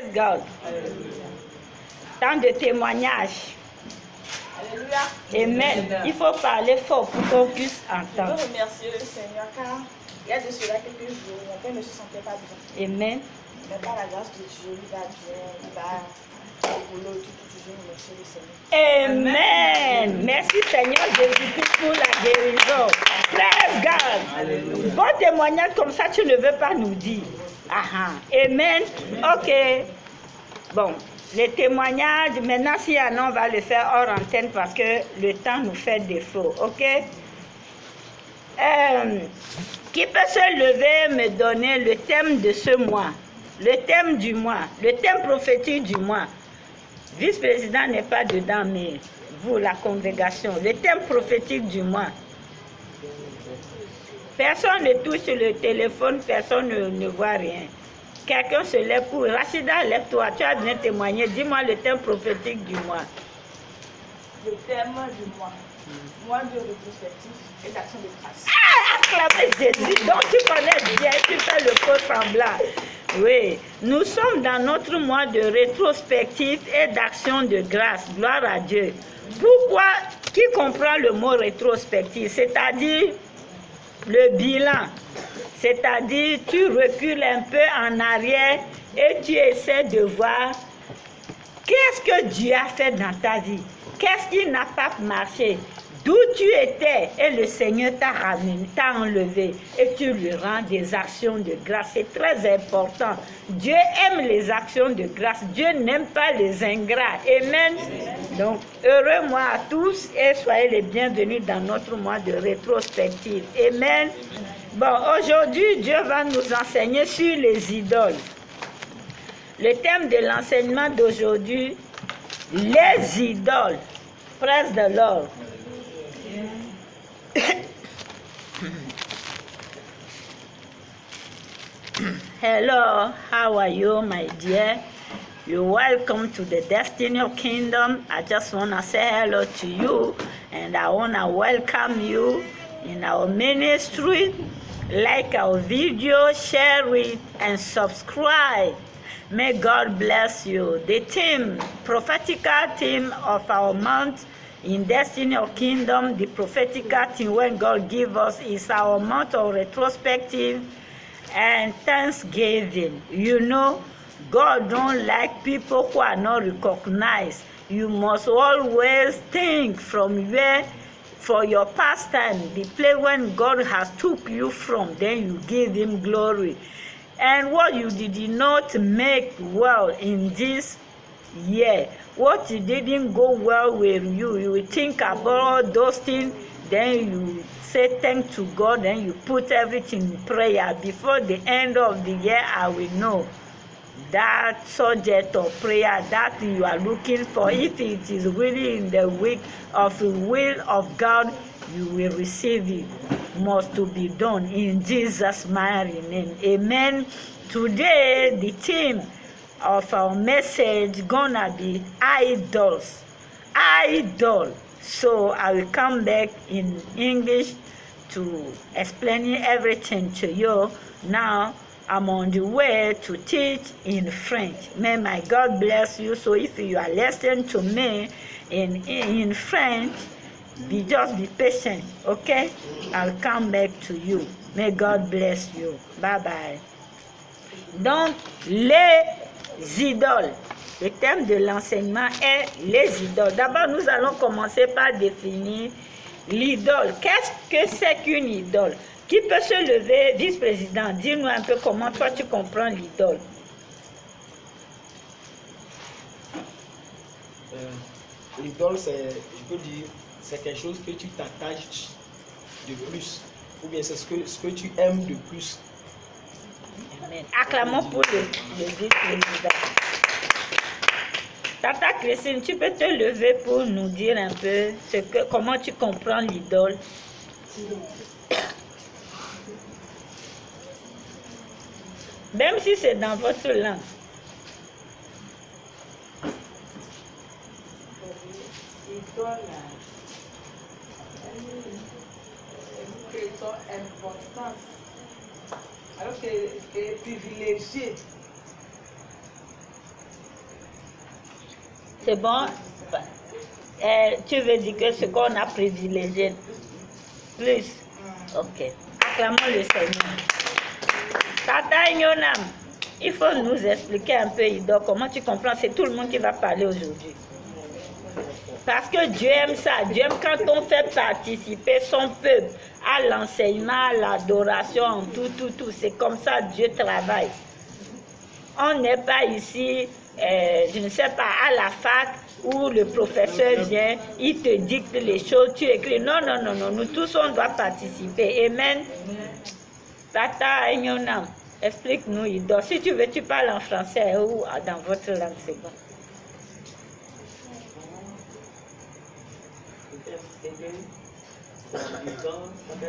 Praise God. Tant de témoignages. Alléluia. Amen. Il faut parler fort pour qu'on puisse Je veux entendre. remercier le Seigneur car il y a de cela quelques jours, mon père ne se sentait pas bien. Amen. Mais par la grâce de Dieu, il va bien, il va au boulot, toujours remercier le Seigneur. Amen. Merci Seigneur Jésus-Christ pour la guérison. Praise God. Bon témoignage comme ça, tu ne veux pas nous dire. Amen. Ok. Bon, les témoignages, maintenant s'il y en a, on va le faire hors antenne parce que le temps nous fait défaut. Ok. Qui peut se lever et me donner le thème de ce mois? Le thème du mois, le thème prophétique du mois. Vice-président n'est pas dedans, mais vous, la congrégation, le thème prophétique du mois. Personne ne touche le téléphone, personne ne voit rien. Quelqu'un se lève pour... Rachida, lève-toi, tu as bien témoigné. Dis-moi le thème prophétique du mois. Le thème du mois. Mois de rétrospective et d'action de grâce. Acclamez Jésus, donc tu connais bien, tu fais le faux semblant. Oui, nous sommes dans notre mois de rétrospective et d'action de grâce. Gloire à Dieu. Pourquoi? Qui comprend le mot rétrospective? C'est-à-dire le bilan. C'est-à-dire tu recules un peu en arrière et tu essaies de voir qu'est-ce que Dieu a fait dans ta vie. Qu'est-ce qui n'a pas marché? D'où tu étais et le Seigneur t'a ramené, t'a enlevé et tu lui rends des actions de grâce. C'est très important. Dieu aime les actions de grâce. Dieu n'aime pas les ingrats. Amen. Donc, heureux mois à tous et soyez les bienvenus dans notre mois de rétrospective. Amen. Bon, aujourd'hui, Dieu va nous enseigner sur les idoles. Le thème de l'enseignement d'aujourd'hui, les idoles. Praise the Lord. Hello, how are you, my dear? You're welcome to the Destiny of Kingdom. I just want to say hello to you, and I want to welcome you in our ministry. Like our video, share it, and subscribe. May God bless you. The theme, prophetical theme of our month in Destiny of Kingdom, the prophetical theme when God gives us is our month of retrospective and thanksgiving. You know, God don't like people who are not recognized. You must always think from where, for your pastime, the place when God has took you from, then you give him glory. And what you did not make well in this year, what you didn't go well with you, you will think about all those things, then you say thank to God, then you put everything in prayer. Before the end of the year, I will know that subject of prayer that you are looking for. If it is really in the will of God, you will receive it. Must to be done in Jesus' mighty name. Amen. Today, the theme of our message gonna be idols. Idol. So I will come back in English to explain everything to you. Now I'm on the way to teach in French. May my God bless you. So if you are listening to me in French, just be patient, okay? I'll come back to you. May God bless you. Bye bye. Donc, les idoles. Le thème de l'enseignement est les idoles. D'abord, nous allons commencer par définir l'idole. Qu'est-ce que c'est qu'une idole? Qui peut se lever, vice-président? Dis-nous un peu comment toi tu comprends l'idole. L'idole, c'est, je peux dire, c'est quelque chose que tu t'attaches de plus, ou bien c'est ce que tu aimes de plus. Amen. Acclamons pour le vice-président. Tata Christine, tu peux te lever pour nous dire un peu comment tu comprends l'idole? Même si c'est dans votre langue. L'idole, c'est son importance, alors qu'elle est privilégiée. C'est bon? Tu veux dire que ce qu'on a privilégié plus? Ok. Acclamons le Seigneur. Tata Ignonam, il faut nous expliquer un peu, Ido, comment tu comprends? C'est tout le monde qui va parler aujourd'hui. Parce que Dieu aime ça. Dieu aime quand on fait participer son peuple à l'enseignement, à l'adoration, tout. C'est comme ça Dieu travaille. On n'est pas ici, je ne sais pas, à la fac où le professeur vient, il te dicte les choses, tu écris. Non. Nous tous, on doit participer. Amen. Tata Ignonam, explique-nous, Ido. Si tu veux, tu parles en français ou dans votre langue, c'est bon.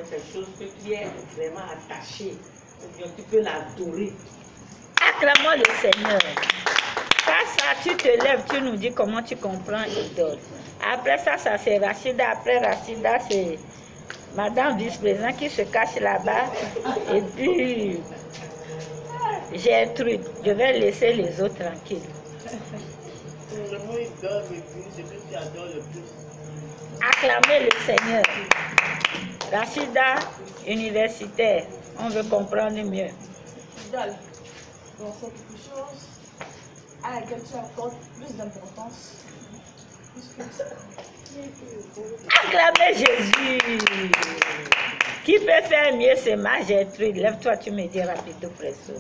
Quelque chose que tu es vraiment attaché, ou bien tu peux l'adorer. Acclamons le Seigneur. Ça, tu te lèves, tu nous dis comment tu comprends idole. Après ça c'est Rachida. Après Rachida, c'est Madame Vice-Président qui se cache là-bas. Et puis, Gertrude. Je vais laisser les autres tranquilles. Le mot idole, c'est que tu adores le plus. Acclamez le Seigneur. Rachida, universitaire, on veut comprendre mieux. Idole. Donc c'est quelque chose à laquelle tu accordes plus d'importance. Acclamez Jésus. Qui peut faire mieux, c'est ma Gertrude. Lève-toi, tu me dis rapide, presso.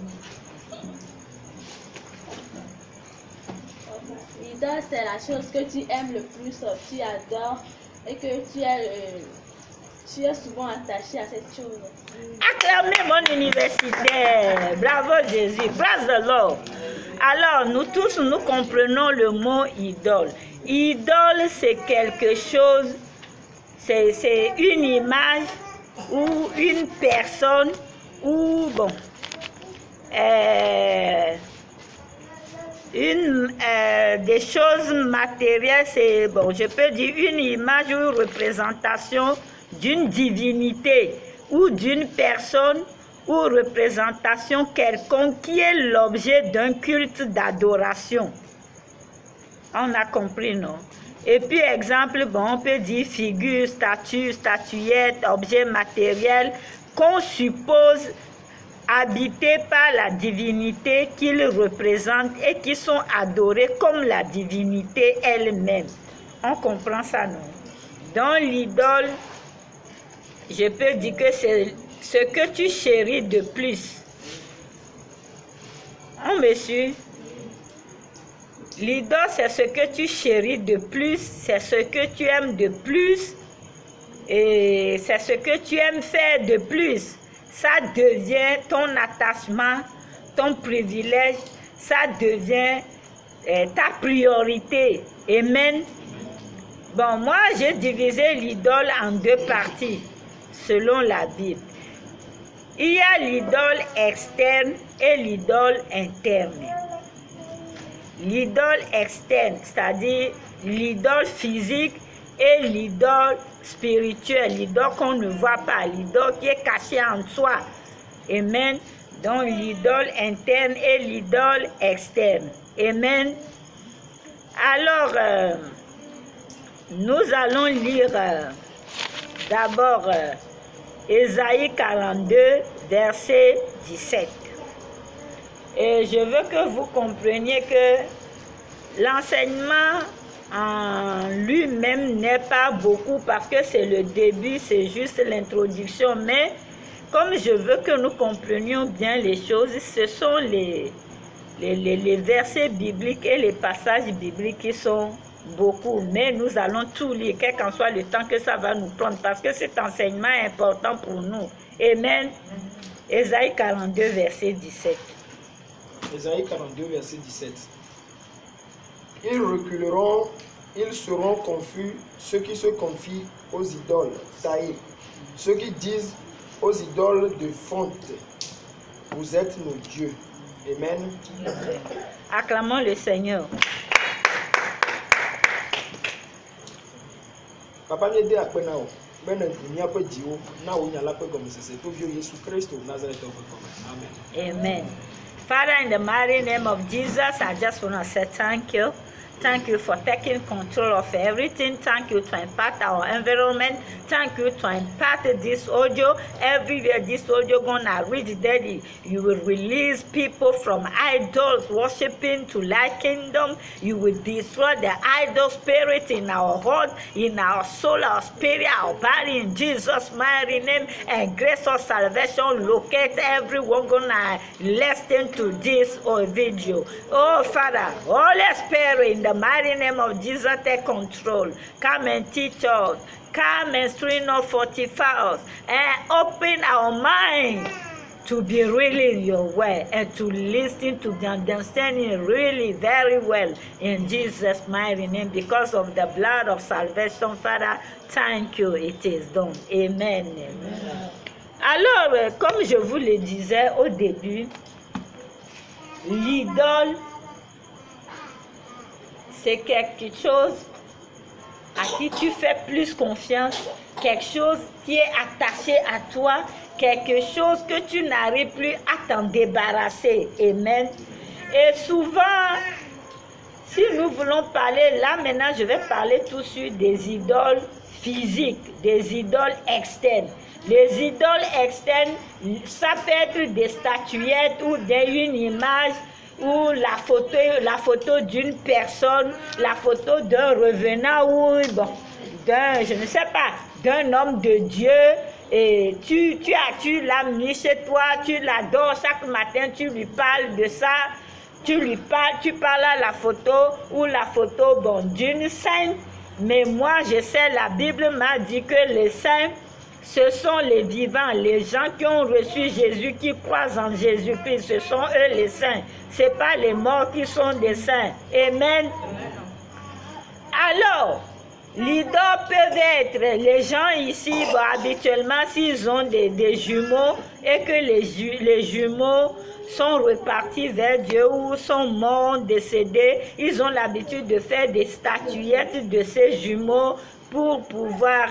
L'idole, c'est la chose que tu aimes le plus, tu adores et que tu es souvent attaché à cette chose. Acclamez mon universitaire. Bravo Jésus. Praise the Lord. Alors, nous tous, nous comprenons le mot idole. Idole, c'est quelque chose, c'est une image ou une personne ou, bon, des choses matérielles, c'est, bon, je peux dire une image ou une représentation d'une divinité ou d'une personne ou représentation quelconque qui est l'objet d'un culte d'adoration. On a compris, non? Et puis, exemple, bon, on peut dire figure, statue, statuette, objet matériel qu'on suppose habités par la divinité qu'ils représentent et qui sont adorés comme la divinité elle-même. On comprend ça, non? Dans l'idole, je peux dire que c'est ce que tu chéris de plus. On me suit? L'idole, c'est ce que tu chéris de plus, c'est ce que tu aimes de plus et c'est ce que tu aimes faire de plus. Ça devient ton attachement, ton privilège, ça devient ta priorité. Amen. Bon, moi, j'ai divisé l'idole en deux parties, selon la Bible. Il y a l'idole externe et l'idole interne. L'idole externe, c'est-à-dire l'idole physique et l'idole spirituelle, l'idole qu'on ne voit pas, l'idole qui est cachée en soi. Amen. Donc l'idole interne et l'idole externe. Amen. Alors, nous allons lire d'abord Ésaïe 42, verset 17. Et je veux que vous compreniez que l'enseignement en lui-même n'est pas beaucoup parce que c'est le début, c'est juste l'introduction. Mais comme je veux que nous comprenions bien les choses, ce sont les versets bibliques et les passages bibliques qui sont beaucoup. Mais nous allons tout lire, quel qu'en soit le temps que ça va nous prendre, parce que cet enseignement est important pour nous. Amen. Ésaïe 42, verset 17. Ésaïe 42, verset 17. Ils reculeront, ils seront confus, ceux qui se confient aux idoles taillées, ceux qui disent aux idoles de fonte, vous êtes nos dieux. Amen. Acclamons le Seigneur. Papa mi de akpe na o, bene dunia pe diwo, na o nya la pe gomme sese to bio Yesu Christ of Nazareth of God. Amen. Amen. Father, in the mighty name of Jesus, I just want to say thank you. Thank you for taking control of everything. Thank you to impact our environment. Thank you to impact this audio. Everywhere this audio gonna reach, Daddy, you will release people from idols worshiping to thy kingdom. You will destroy the idol spirit in our heart, in our soul, our spirit, our body, in Jesus' mighty name. And grace of salvation locate everyone gonna listen to this video. Oh Father, Holy Spirit, in the mighty name of Jesus, take control. Come and teach us. Come and strengthen us, fortify us, and open our mind to be really in your way and to listen to the understanding really very well in Jesus' mighty name. Because of the blood of salvation, Father, thank you, it is done. Amen. Amen. Alors, comme je vous le disais au début, l'idole, c'est quelque chose à qui tu fais plus confiance, quelque chose qui est attaché à toi, quelque chose que tu n'arrives plus à t'en débarrasser. Amen. Et souvent, si nous voulons parler, là maintenant je vais parler tout de suite des idoles physiques, des idoles externes. Les idoles externes, ça peut être des statuettes ou une image, ou la photo d'une personne, la photo d'un revenant ou je ne sais pas, d'un homme de Dieu. Et tu l'as mis chez toi, tu l'adores, chaque matin tu lui parles de ça, tu parles à la photo ou la photo d'une sainte. Mais moi je sais, la Bible m'a dit que les saints, ce sont les vivants, les gens qui ont reçu Jésus, qui croient en Jésus-Christ, ce sont eux les saints. Ce n'est pas les morts qui sont des saints. Amen. Alors, l'idole peut être, les gens ici, habituellement, s'ils ont des jumeaux et que les jumeaux sont repartis vers Dieu ou sont morts, décédés, ils ont l'habitude de faire des statuettes de ces jumeaux pour pouvoir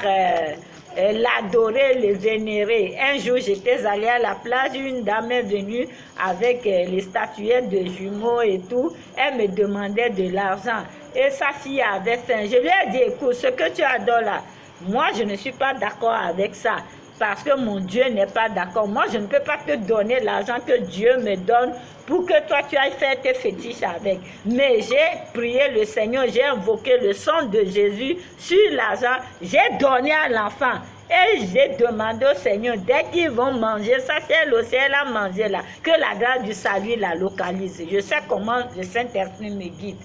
l'adorer, le vénérer. Un jour, j'étais allée à la plage, une dame est venue avec les statuettes de jumeaux et tout. Elle me demandait de l'argent et sa fille avait faim. Je lui ai dit, écoute, ce que tu adores là, moi je ne suis pas d'accord avec ça. Parce que mon Dieu n'est pas d'accord. Moi, je ne peux pas te donner l'argent que Dieu me donne pour que toi, tu ailles faire tes fétiches avec. Mais j'ai prié le Seigneur, j'ai invoqué le sang de Jésus sur l'argent. J'ai donné à l'enfant. Et j'ai demandé au Seigneur, dès qu'ils vont manger, ça c'est le ciel à manger là, que la grâce du salut la localise. Je sais comment le Saint-Esprit me guide.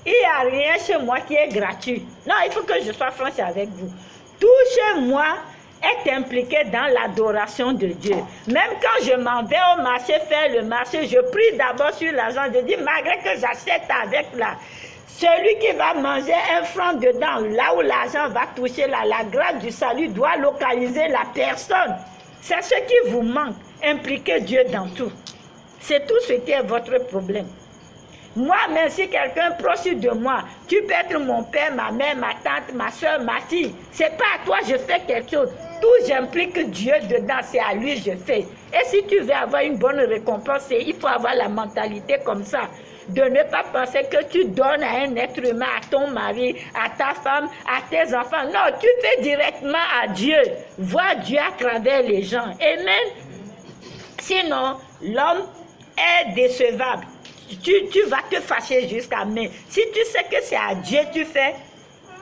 Il n'y a rien chez moi qui est gratuit. Non, il faut que je sois franche avec vous. Tout chez moi est impliqué dans l'adoration de Dieu. Même quand je m'en vais au marché faire le marché, je prie d'abord sur l'argent. Je dis, malgré que j'achète avec là, celui qui va manger un franc dedans, là où l'argent va toucher, là, la grâce du salut doit localiser la personne. C'est ce qui vous manque. Impliquez Dieu dans tout. C'est tout ce qui est votre problème. Moi, même si quelqu'un proche de moi, tu peux être mon père, ma mère, ma tante, ma soeur, ma fille. C'est pas à toi, je fais quelque chose. Tout, j'implique Dieu dedans, c'est à lui je fais. Et si tu veux avoir une bonne récompense, il faut avoir la mentalité comme ça. De ne pas penser que tu donnes à un être humain, à ton mari, à ta femme, à tes enfants. Non, tu fais directement à Dieu. Vois Dieu à travers les gens. Amen. Sinon, l'homme est décevable. Tu vas te fâcher jusqu'à mais si tu sais que c'est à Dieu tu fais,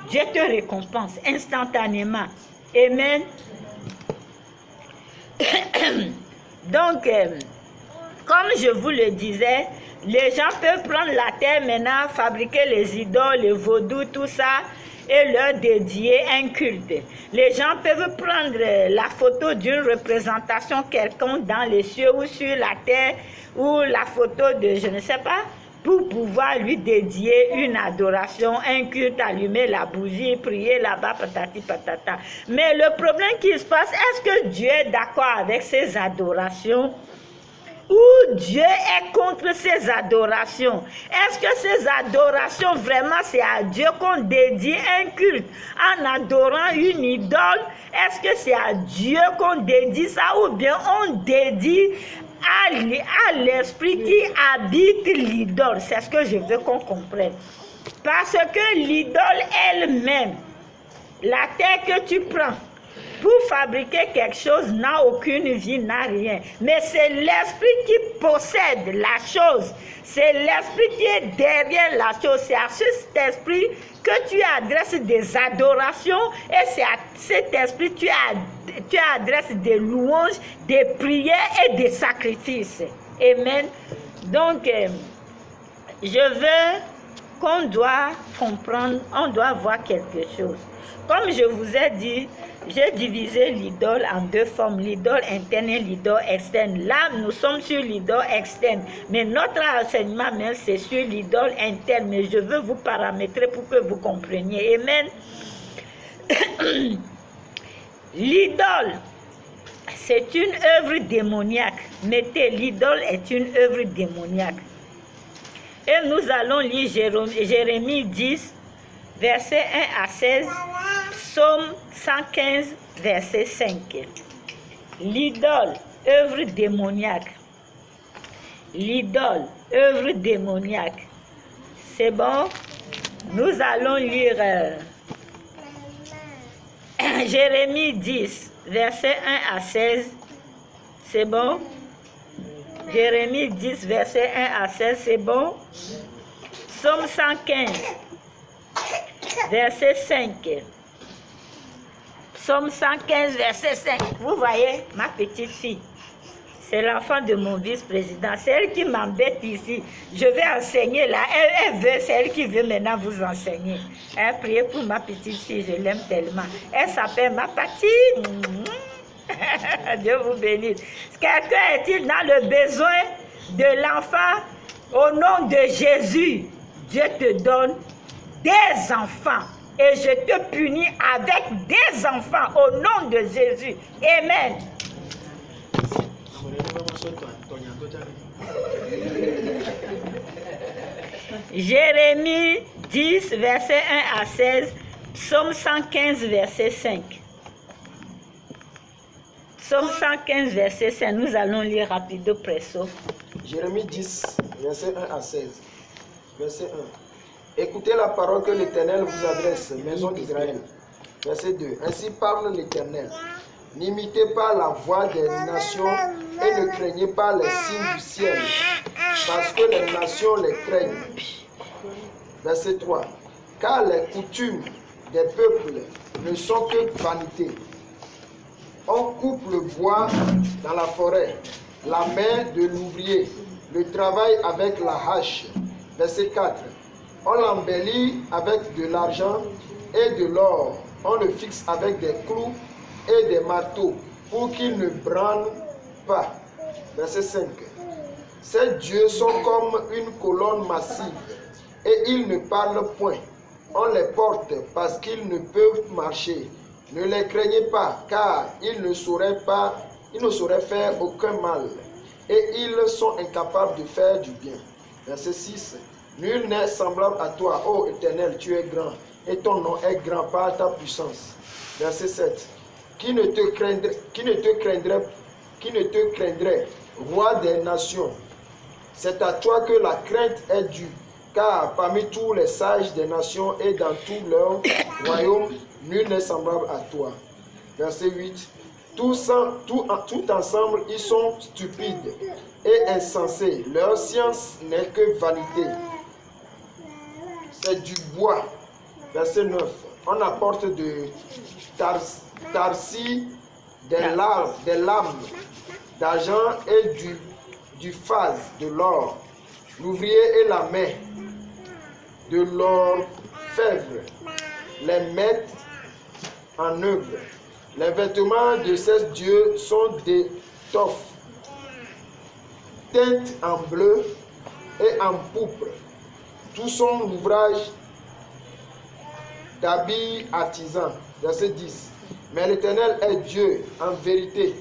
Dieu te récompense instantanément. Amen. Donc, comme je vous le disais, les gens peuvent prendre la terre maintenant, fabriquer les idoles, les vaudous, tout ça, et leur dédier un culte. Les gens peuvent prendre la photo d'une représentation quelconque dans les cieux ou sur la terre, ou la photo de je ne sais pas, pour pouvoir lui dédier une adoration, un culte, allumer la bougie, prier là-bas, patati patata. Mais le problème qui se passe, est-ce que Dieu est d'accord avec ces adorations? Ou Dieu est contre ces adorations? Est-ce que ces adorations, vraiment, c'est à Dieu qu'on dédie un culte en adorant une idole? Est-ce que c'est à Dieu qu'on dédie ça ou bien on dédie à l'esprit qui habite l'idole? C'est ce que je veux qu'on comprenne. Parce que l'idole elle-même, la terre que tu prends pour fabriquer quelque chose n'a aucune vie, n'a rien. Mais c'est l'esprit qui possède la chose. C'est l'esprit qui est derrière la chose. C'est à cet esprit que tu adresses des adorations et c'est à cet esprit que tu adresses des louanges, des prières et des sacrifices. Amen. Donc, je veux qu'on doit comprendre, on doit voir quelque chose. Comme je vous ai dit, j'ai divisé l'idole en deux formes, l'idole interne et l'idole externe. Là, nous sommes sur l'idole externe, mais notre enseignement même, c'est sur l'idole interne. Mais je veux vous paramétrer pour que vous compreniez. Amen. L'idole, c'est une œuvre démoniaque. Mettez, l'idole est une œuvre démoniaque. Et nous allons lire Jérémie 10, verset 1 à 16, Psaume 115, verset 5. L'idole, œuvre démoniaque. L'idole, œuvre démoniaque. C'est bon? Nous allons lire Jérémie 10, verset 1 à 16. C'est bon? Jérémie 10, verset 1 à 16, c'est bon? Psaume 115, verset 5. Psaume 115, verset 5. Vous voyez, ma petite fille, c'est l'enfant de mon vice-président. C'est elle qui m'embête ici. Je vais enseigner là. Elle veut, c'est elle qui veut maintenant vous enseigner. Hein, priez pour ma petite fille, je l'aime tellement. Elle s'appelle ma petite. Dieu vous bénisse. Quelqu'un est-il dans le besoin de l'enfant? Au nom de Jésus, Dieu te donne des enfants. Et je te punis avec des enfants au nom de Jésus. Amen. Jérémie 10, verset 1 à 16. Psaume 115, verset 5. Psaume 115, verset 5. Nous allons lire rapido presso. Jérémie 10, verset 1 à 16. Verset 1. Écoutez la parole que l'Éternel vous adresse, maison d'Israël. Verset 2. Ainsi parle l'Éternel. N'imitez pas la voix des nations et ne craignez pas les signes du ciel, parce que les nations les craignent. Verset 3. Car les coutumes des peuples ne sont que vanité. On coupe le bois dans la forêt, la main de l'ouvrier, le travail avec la hache. Verset 4. On l'embellit avec de l'argent et de l'or. On le fixe avec des clous et des marteaux pour qu'il ne branle pas. Verset 5. Ces dieux sont comme une colonne massive et ils ne parlent point. On les porte parce qu'ils ne peuvent marcher. Ne les craignez pas, car ils ne sauraient faire aucun mal et ils sont incapables de faire du bien. Verset 6. Nul n'est semblable à toi, ô Éternel, tu es grand, et ton nom est grand par ta puissance. Verset 7. Qui ne te craindrait, roi des nations? C'est à toi que la crainte est due, car parmi tous les sages des nations et dans tout leur royaume, nul n'est semblable à toi. Verset 8. Tout ensemble, ils sont stupides et insensés. Leur science n'est que vanité. C'est du bois. Verset 9. On apporte de Tarsis des lames d'argent et du phase, de l'or. L'ouvrier et la main de l'orfèvre les mettent en œuvre. Les vêtements de ces dieux sont des toffes teintes en bleu et en pourpre. Tout son ouvrage d'habits artisans. Verset 10. Mais l'Éternel est Dieu en vérité.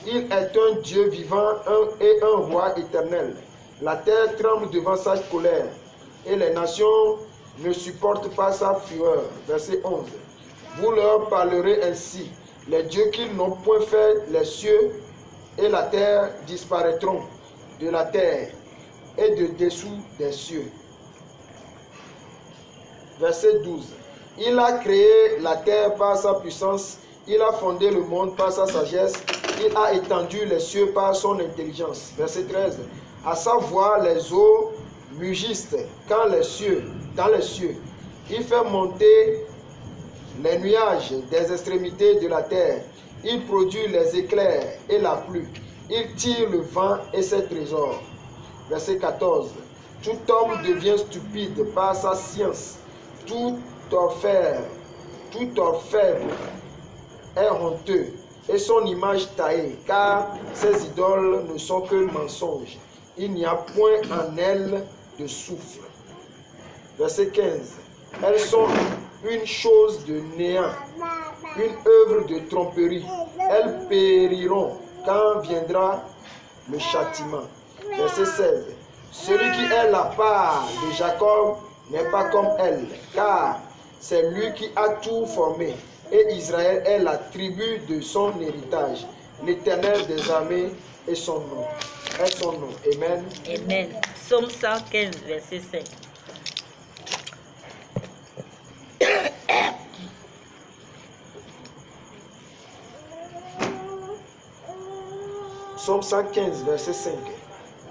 Il est un Dieu vivant et un roi éternel. La terre tremble devant sa colère et les nations ne supportent pas sa fureur. Verset 11. Vous leur parlerez ainsi. Les dieux qui n'ont point fait les cieux et la terre disparaîtront de la terre et de dessous des cieux. Verset 12. Il a créé la terre par sa puissance, il a fondé le monde par sa sagesse, il a étendu les cieux par son intelligence. Verset 13. À sa voix, les eaux mugissent dans les cieux. Il fait monter les nuages des extrémités de la terre. Il produit les éclairs et la pluie. Il tire le vent et ses trésors. Verset 14. Tout homme devient stupide par sa science. Tout orfèvre est honteux et son image taillée, car ses idoles ne sont que mensonges. Il n'y a point en elles de souffle. Verset 15. Elles sont une chose de néant, une œuvre de tromperie. Elles périront quand viendra le châtiment. Verset 16. Celui qui est la part de Jacob n'est pas comme elle, car c'est lui qui a tout formé, et Israël est la tribu de son héritage. L'Éternel des armées est son nom. Amen. Amen. Psaume 115, verset 5. Psaume 115, verset 5.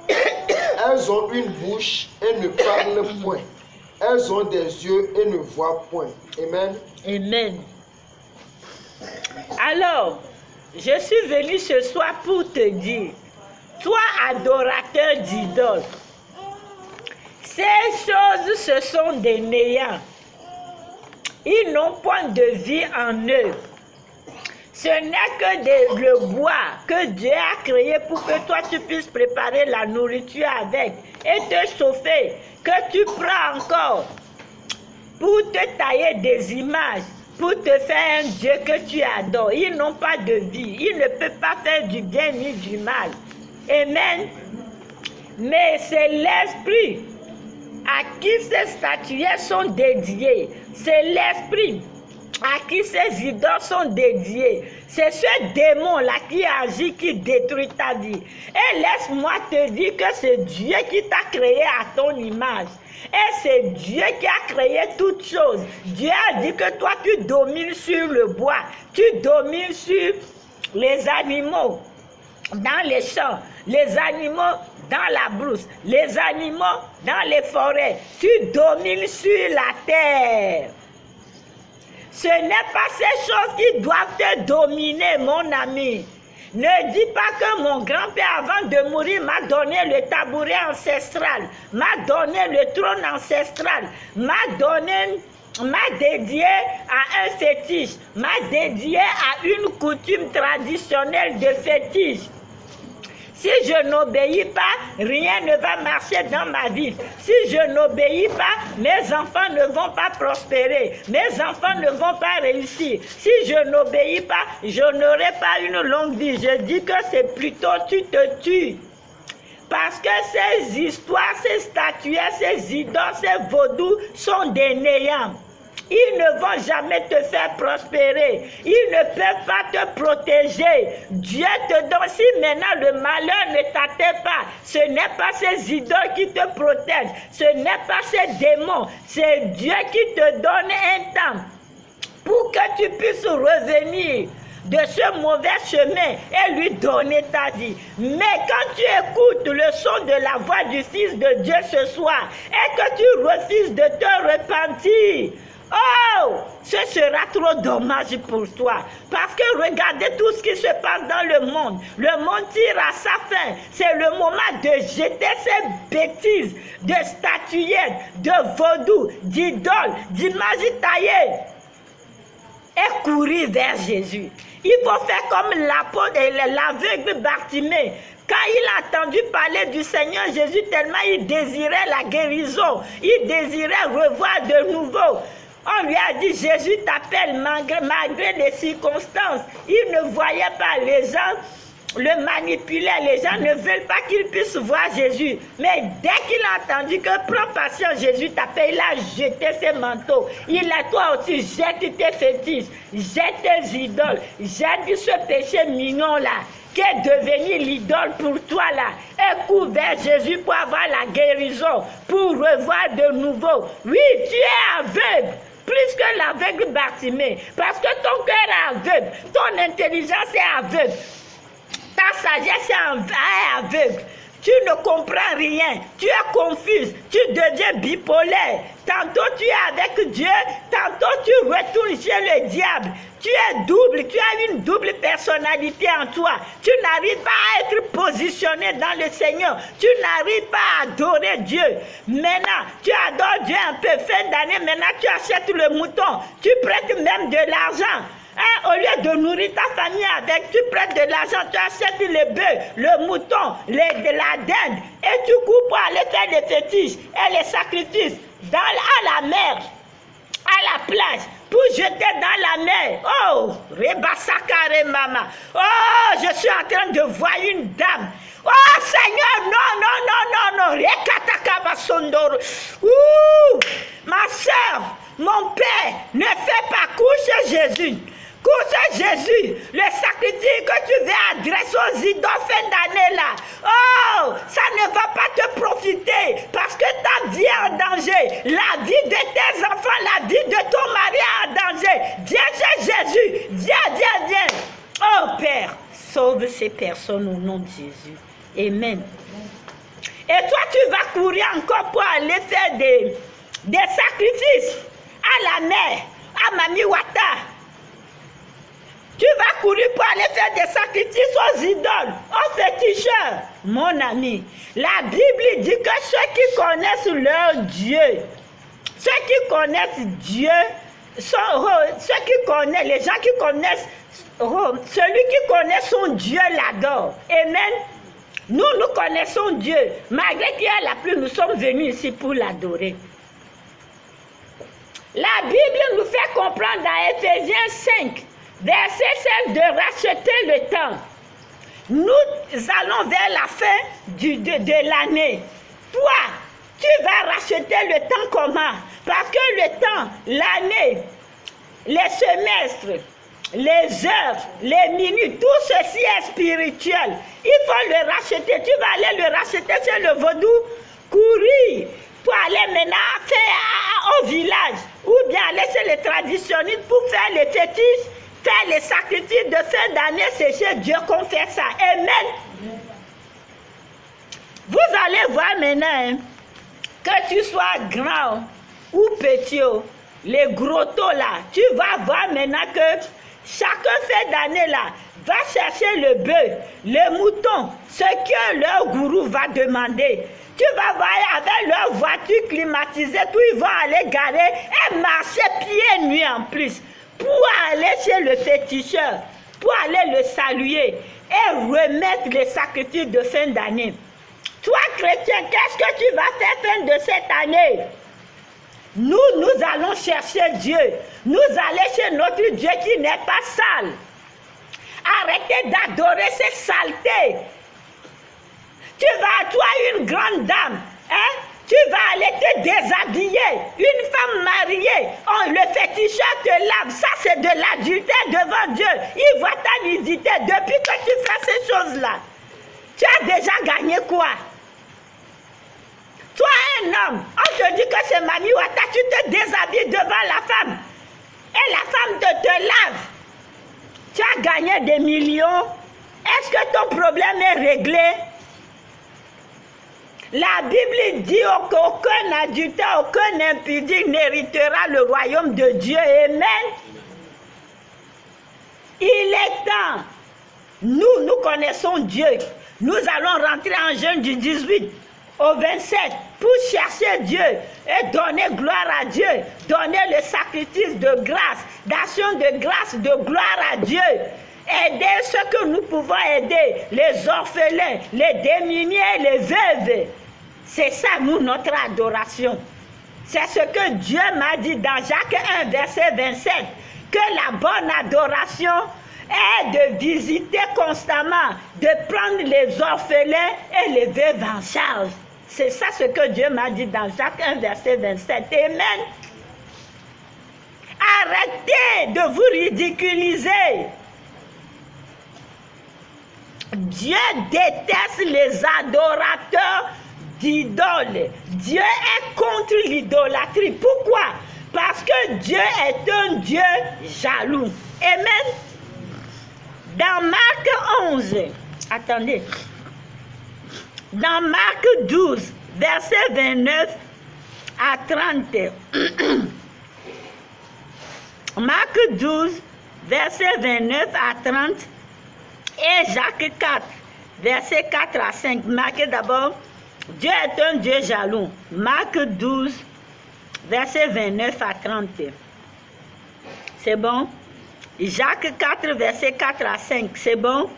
Elles ont une bouche et ne parlent point. Elles ont des yeux et ne voient point. Amen. Amen. Alors, je suis venu ce soir pour te dire, toi adorateur d'idoles, ces choses, ce sont des néants. Ils n'ont point de vie en eux. Ce n'est que le bois que Dieu a créé pour que toi tu puisses préparer la nourriture avec et te chauffer, que tu prends encore pour te tailler des images, pour te faire un Dieu que tu adores. Ils n'ont pas de vie, ils ne peuvent pas faire du bien ni du mal. Amen. Mais c'est l'esprit à qui ces statuettes sont dédiées. C'est l'esprit à qui ces idoles sont dédiées. C'est ce démon-là qui agit, qui détruit ta vie. Et laisse-moi te dire que c'est Dieu qui t'a créé à ton image. Et c'est Dieu qui a créé toutes choses. Dieu a dit que toi, tu domines sur le bois. Tu domines sur les animaux dans les champs, les animaux dans la brousse, les animaux dans les forêts. Tu domines sur la terre. Ce n'est pas ces choses qui doivent te dominer, mon ami. Ne dis pas que mon grand-père, avant de mourir, m'a donné le tabouret ancestral, m'a donné le trône ancestral, m'a dédié à un fétiche, m'a dédié à une coutume traditionnelle de fétiche. Si je n'obéis pas, rien ne va marcher dans ma vie. Si je n'obéis pas, mes enfants ne vont pas prospérer. Mes enfants ne vont pas réussir. Si je n'obéis pas, je n'aurai pas une longue vie. Je dis que c'est plutôt tu te tues. Parce que ces histoires, ces statuettes, ces idoles, ces vaudous sont des néants. Ils ne vont jamais te faire prospérer. Ils ne peuvent pas te protéger. Dieu te donne. Si maintenant le malheur ne t'atteint pas, ce n'est pas ces idoles qui te protègent. Ce n'est pas ces démons. C'est Dieu qui te donne un temps pour que tu puisses revenir de ce mauvais chemin et lui donner ta vie. Mais quand tu écoutes le son de la voix du Fils de Dieu ce soir et que tu refuses de te repentir, oh, ce sera trop dommage pour toi. Parce que regardez tout ce qui se passe dans le monde. Le monde tire à sa fin. C'est le moment de jeter ces bêtises de statuettes, de vaudou, d'idoles, d'images taillées et courir vers Jésus. Il faut faire comme l'aveugle Bartimée. Quand il a entendu parler du Seigneur Jésus, tellement il désirait la guérison, il désirait revoir de nouveau. On lui a dit, Jésus t'appelle malgré les circonstances. Il ne voyait pas les gens. le manipulait. Les gens ne veulent pas qu'il puisse voir Jésus. Mais dès qu'il a entendu que prends patience, Jésus t'appelle, il a jeté ses manteaux. Il a toi aussi, jette tes fétiches, jette tes idoles, jette ce péché mignon là, qui est devenu l'idole pour toi là. Et cours vers Jésus pour avoir la guérison, pour revoir de nouveau. Oui, tu es aveugle. Plus que l'aveugle Bartimée. Parce que ton cœur est aveugle. Ton intelligence est aveugle. Ta sagesse est aveugle. Tu ne comprends rien. Tu es confuse. Tu deviens bipolaire. Tantôt tu es avec Dieu. Tantôt tu retournes chez le diable. Tu es double. Tu as une double personnalité en toi. Tu n'arrives pas à être positionné dans le Seigneur. Tu n'arrives pas à adorer Dieu. Maintenant, tu adores Dieu un peu. Fin d'année, maintenant tu achètes le mouton. Tu prêtes même de l'argent. Hein, au lieu de nourrir ta famille avec, tu prêtes de l'argent, tu achètes les bœufs, le mouton, de la dinde, et tu cours pour aller faire des fétiches et les sacrifices à la mer, à la plage, pour jeter dans la mer. Oh, Rebasakare Mama. Oh, je suis en train de voir une dame. Oh Seigneur, non, non, non, non, non. Rekatakaba Sondoro. Ouh, ma soeur, mon père, ne fais pas coucher Jésus. Couche Jésus, le sacrifice que tu veux adresser aux idoles fin d'année là. Oh, ça ne va pas te profiter parce que ta vie est en danger. La vie de tes enfants, la vie de ton mari est en danger. Viens chez Jésus, viens, viens, viens. Oh Père, sauve ces personnes au nom de Jésus. Amen. Et toi, tu vas courir encore pour aller faire des sacrifices à la mer, à Mami Wata. Tu vas courir pour aller faire des sacrifices aux idoles, aux féticheurs. Mon ami, la Bible dit que ceux qui connaissent leur Dieu, ceux qui connaissent Dieu, ceux qui connaissent, les gens qui connaissent, celui qui connaît son Dieu l'adore. Amen. Nous, nous connaissons Dieu. Malgré qu'il y a la pluie, nous sommes venus ici pour l'adorer. La Bible nous fait comprendre dans Éphésiens 5, verset 16, de racheter le temps. Nous allons vers la fin de l'année. Toi, tu vas racheter le temps comment? Parce que le temps, l'année, les semestres, les heures, les minutes, tout ceci est spirituel. Il faut le racheter. Tu vas aller le racheter sur le vaudou, courir pour aller maintenant faire au village ou bien aller chez les traditionnistes pour faire les fétiches. Faire les sacrifices de fin d'année, c'est chez Dieu qu'on fait ça. Amen. Vous allez voir maintenant, hein, que tu sois grand ou petit, les gros taux là, tu vas voir maintenant que chacun fin d'année là va chercher le bœuf, le mouton, ce que leur gourou va demander. Tu vas voir avec leur voiture climatisée, tout ils vont aller garer et marcher pieds nus en plus. Pour aller chez le féticheur, pour aller le saluer et remettre les sacrifices de fin d'année. Toi, chrétien, qu'est-ce que tu vas faire fin de cette année? Nous allons chercher Dieu. Nous allons chez notre Dieu qui n'est pas sale. Arrêtez d'adorer ces saletés. Tu vas, toi, une grande dame, hein? Tu vas aller te déshabiller. Une femme mariée, le féticheur te lave. Ça, c'est de l'adultère devant Dieu. Il voit ta nudité. Depuis que tu fais ces choses-là, tu as déjà gagné quoi? Toi, un homme, on te dit que c'est Mami Wata, tu te déshabilles devant la femme. Et la femme te lave. Tu as gagné des millions. Est-ce que ton problème est réglé? La Bible dit qu'aucun adultère, aucun impudique n'héritera le royaume de Dieu. Amen. Il est temps. Nous connaissons Dieu. Nous allons rentrer en jeûne du 18 au 27 pour chercher Dieu et donner gloire à Dieu. Donner le sacrifice de grâce, d'action de grâce, de gloire à Dieu. Aider ceux que nous pouvons aider, les orphelins, les démunis, les veuves. C'est ça, nous, notre adoration. C'est ce que Dieu m'a dit dans Jacques 1, verset 27, que la bonne adoration est de visiter constamment, de prendre les orphelins et les veuves en charge. C'est ça ce que Dieu m'a dit dans Jacques 1, verset 27. Amen. Arrêtez de vous ridiculiser. Dieu déteste les adorateurs d'idoles. Dieu est contre l'idolâtrie. Pourquoi? Parce que Dieu est un Dieu jaloux. Amen. Dans Marc 11, attendez. Dans Marc 12, verset 29 à 30. Marc 12, verset 29 à 30. Et Jacques 4, verset 4 à 5. Marquez d'abord, Dieu est un Dieu jaloux. Marc 12, verset 29 à 30. C'est bon? Jacques 4, verset 4 à 5. C'est bon?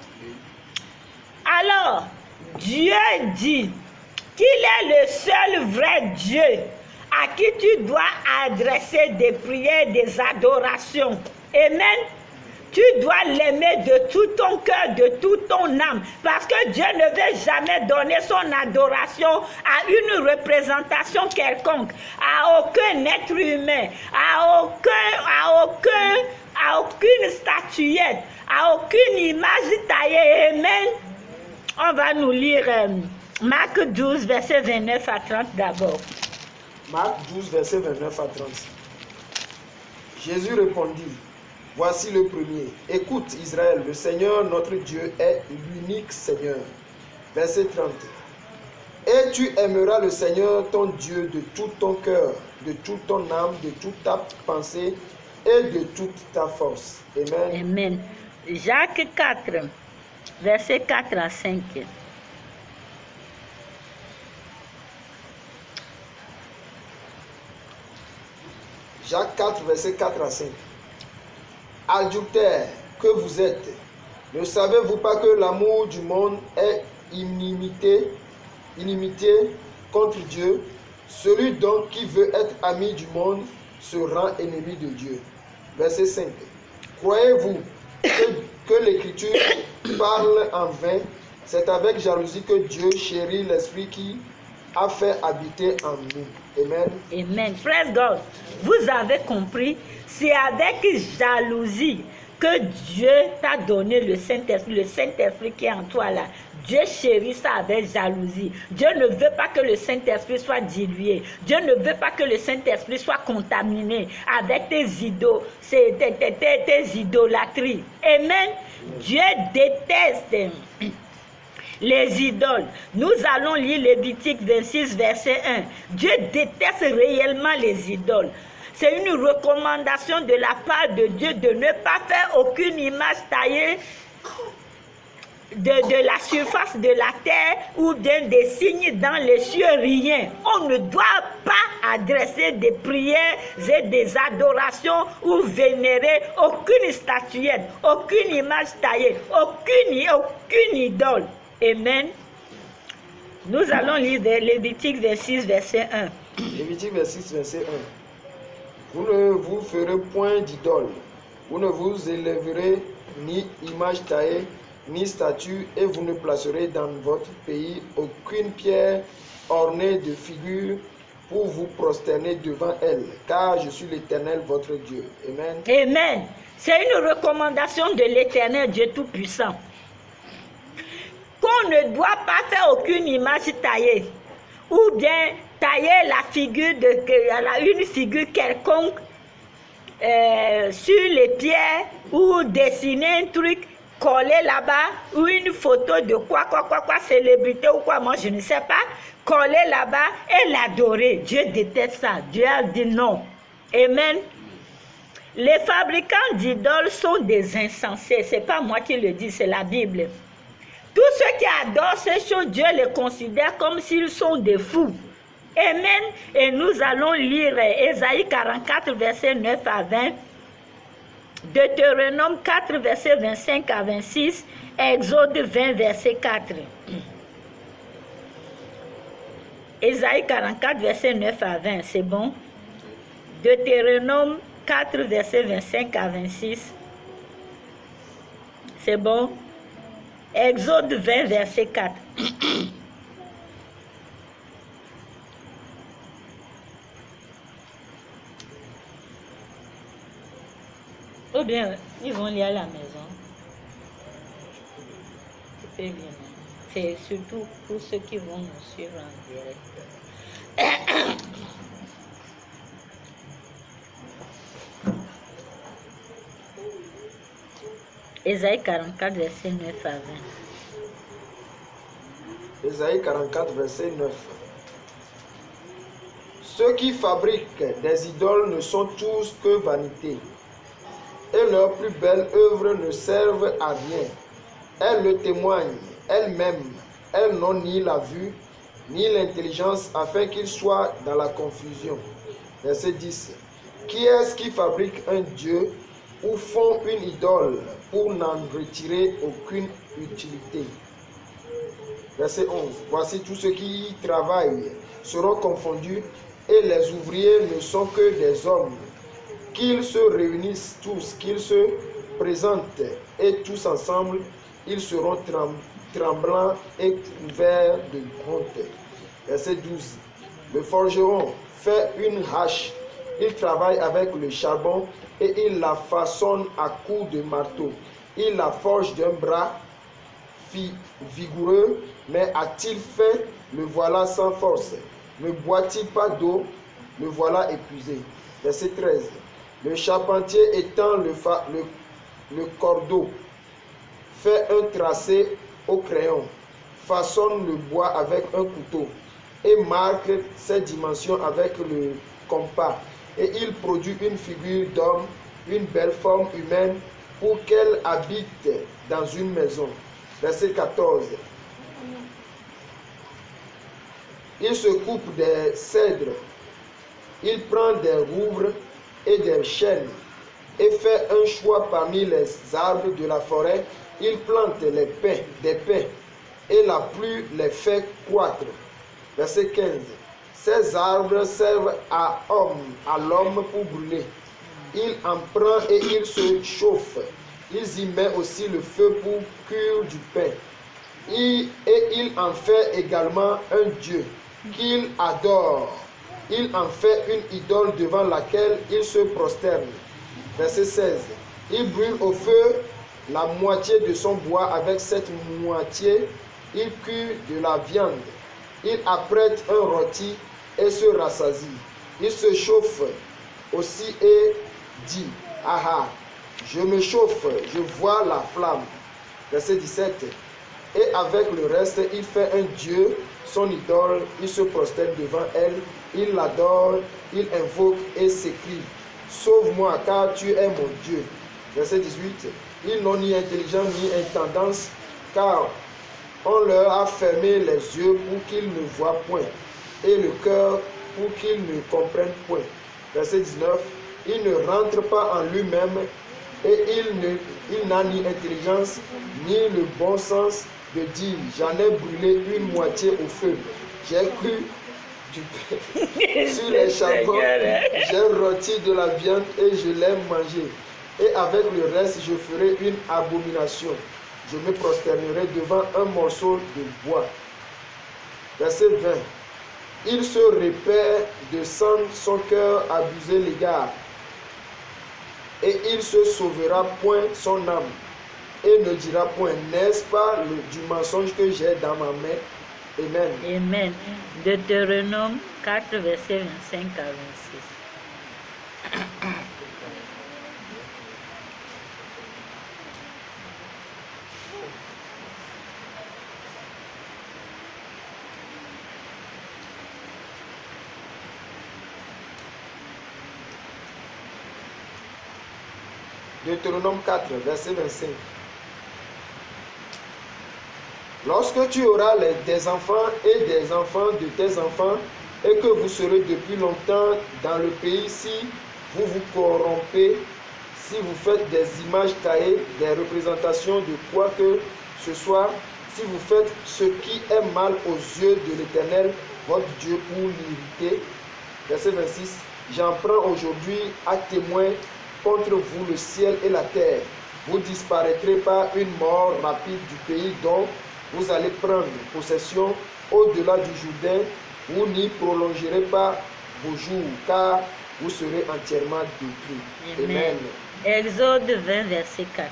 Alors, Dieu dit qu'il est le seul vrai Dieu à qui tu dois adresser des prières, des adorations. Amen. Tu dois l'aimer de tout ton cœur, de toute ton âme. Parce que Dieu ne veut jamais donner son adoration à une représentation quelconque, à aucun être humain, à aucune statuette, à aucune image taillée. Amen. On va nous lire Marc 12, verset 29 à 30 d'abord. Marc 12, verset 29 à 30. Jésus répondit, voici le premier. Écoute Israël, le Seigneur notre Dieu est l'unique Seigneur. Verset 30. Et tu aimeras le Seigneur ton Dieu de tout ton cœur, de toute ton âme, de toute ta pensée et de toute ta force. Amen. Amen. Jacques 4, verset 4 à 5. Jacques 4, verset 4 à 5. Adultères que vous êtes, ne savez-vous pas que l'amour du monde est illimité contre Dieu? Celui donc qui veut être ami du monde se rend ennemi de Dieu. Verset 5. Croyez-vous que l'Écriture parle en vain? C'est avec jalousie que Dieu chérit l'Esprit qui a fait habiter en nous. Amen. Amen. Praise God. Vous avez compris, c'est avec jalousie que Dieu t'a donné le Saint-Esprit qui est en toi là. Dieu chérit ça avec jalousie. Dieu ne veut pas que le Saint-Esprit soit dilué. Dieu ne veut pas que le Saint-Esprit soit contaminé avec tes idolâtries. Amen. Dieu déteste les idoles. Nous allons lire Lévitique 26, verset 1. Dieu déteste réellement les idoles. C'est une recommandation de la part de Dieu de ne pas faire aucune image taillée de la surface de la terre ou bien des signes dans les cieux, rien. On ne doit pas adresser des prières et des adorations ou vénérer aucune statuette, aucune image taillée, aucune idole. Amen. Nous allons lire Lévitique 26, verset 1. Lévitique 26, verset 1. Vous ne vous ferez point d'idole, vous ne vous élèverez ni image taillée, ni statue, et vous ne placerez dans votre pays aucune pierre ornée de figures pour vous prosterner devant elle, car je suis l'Éternel, votre Dieu. Amen. Amen. C'est une recommandation de l'Éternel Dieu Tout-Puissant. Qu'on ne doit pas faire aucune image taillée, ou bien tailler la figure une figure quelconque sur les pierres, ou dessiner un truc collé là-bas, ou une photo de quoi, célébrité ou quoi, moi je ne sais pas, coller là-bas et l'adorer. Dieu déteste ça. Dieu a dit non. Amen. Les fabricants d'idoles sont des insensés. Ce n'est pas moi qui le dis, c'est la Bible. Tous ceux qui adorent ces choses, Dieu les considère comme s'ils sont des fous. Amen. Et nous allons lire Ésaïe 44, verset 9 à 20. Deutéronome 4, verset 25 à 26. Exode 20, verset 4. Ésaïe 44, verset 9 à 20. C'est bon? Deutéronome 4, verset 25 à 26. C'est bon? Exode 20, verset 4. Ou bien, ils vont lire à la maison. Tu peux lire. C'est surtout pour ceux qui vont nous suivre en direct. Ésaïe 44, verset 9 à 20. Ésaïe 44, verset 9. Ceux qui fabriquent des idoles ne sont tous que vanité, et leurs plus belles œuvres ne servent à rien. Elles le témoignent elles-mêmes, elles n'ont ni la vue, ni l'intelligence, afin qu'ils soient dans la confusion. Verset 10. Qui est-ce qui fabrique un dieu ou font une idole pour n'en retirer aucune utilité? Verset 11. Voici tous ceux qui y travaillent seront confondus, et les ouvriers ne sont que des hommes. Qu'ils se réunissent tous, qu'ils se présentent, et tous ensemble, ils seront tremblants et couverts de honte. Verset 12. Le forgeron fait une hache, il travaille avec le charbon et il la façonne à coups de marteau. Il la forge d'un bras vigoureux, mais a-t-il fait? Le voilà sans force. Ne boit-il pas d'eau? Le voilà épuisé. Verset 13. Le charpentier étend le cordeau, fait un tracé au crayon, façonne le bois avec un couteau et marque ses dimensions avec le compas. Et il produit une figure d'homme, une belle forme humaine, pour qu'elle habite dans une maison. Verset 14. Il se coupe des cèdres, il prend des rouvres et des chênes, et fait un choix parmi les arbres de la forêt. Il plante des pins, et la pluie les fait croître. Verset 15. Ces arbres servent à l'homme pour brûler. Il en prend et il se chauffe. Il y met aussi le feu pour cuire du pain. Et il en fait également un dieu qu'il adore. Il en fait une idole devant laquelle il se prosterne. Verset 16. Il brûle au feu la moitié de son bois, avec cette moitié il cuit de la viande. Il apprête un rôti et se rassasie. Il se chauffe aussi et dit: ah ah, je me chauffe, je vois la flamme. Verset 17. Et avec le reste, il fait un dieu, son idole, il se prosterne devant elle, il l'adore, il invoque et s'écrie: sauve-moi, car tu es mon Dieu. Verset 18. Ils n'ont ni intelligence ni intendance, car on leur a fermé les yeux pour qu'ils ne voient point, et le cœur pour qu'ils ne comprennent point. Verset 19. Il ne rentre pas en lui-même, et il n'a ni intelligence ni le bon sens de dire: j'en ai brûlé une moitié au feu, j'ai cru du pain sur les charbons, j'ai rôti de la viande et je l'ai mangée, et avec le reste je ferai une abomination, je me prosternerai devant un morceau de bois. Verset 20. Il se répand de sang, son cœur abusé l'égard, et il se sauvera point son âme, et ne dira point: n'est-ce pas du mensonge que j'ai dans ma main? Amen. Amen. Deutéronome 4, verset 25 à 26. Deutéronome 4, verset 25. Lorsque tu auras des enfants et des enfants de tes enfants, et que vous serez depuis longtemps dans le pays, si vous vous corrompez, si vous faites des images taillées, des représentations de quoi que ce soit, si vous faites ce qui est mal aux yeux de l'Éternel, votre Dieu, pour l'irriter. Verset 26. J'en prends aujourd'hui à témoin contre vous le ciel et la terre, vous disparaîtrez par une mort rapide du pays dont vous allez prendre possession au-delà du Jourdain. Vous n'y prolongerez pas vos jours, car vous serez entièrement détruits. Amen. Exode 20, verset 4.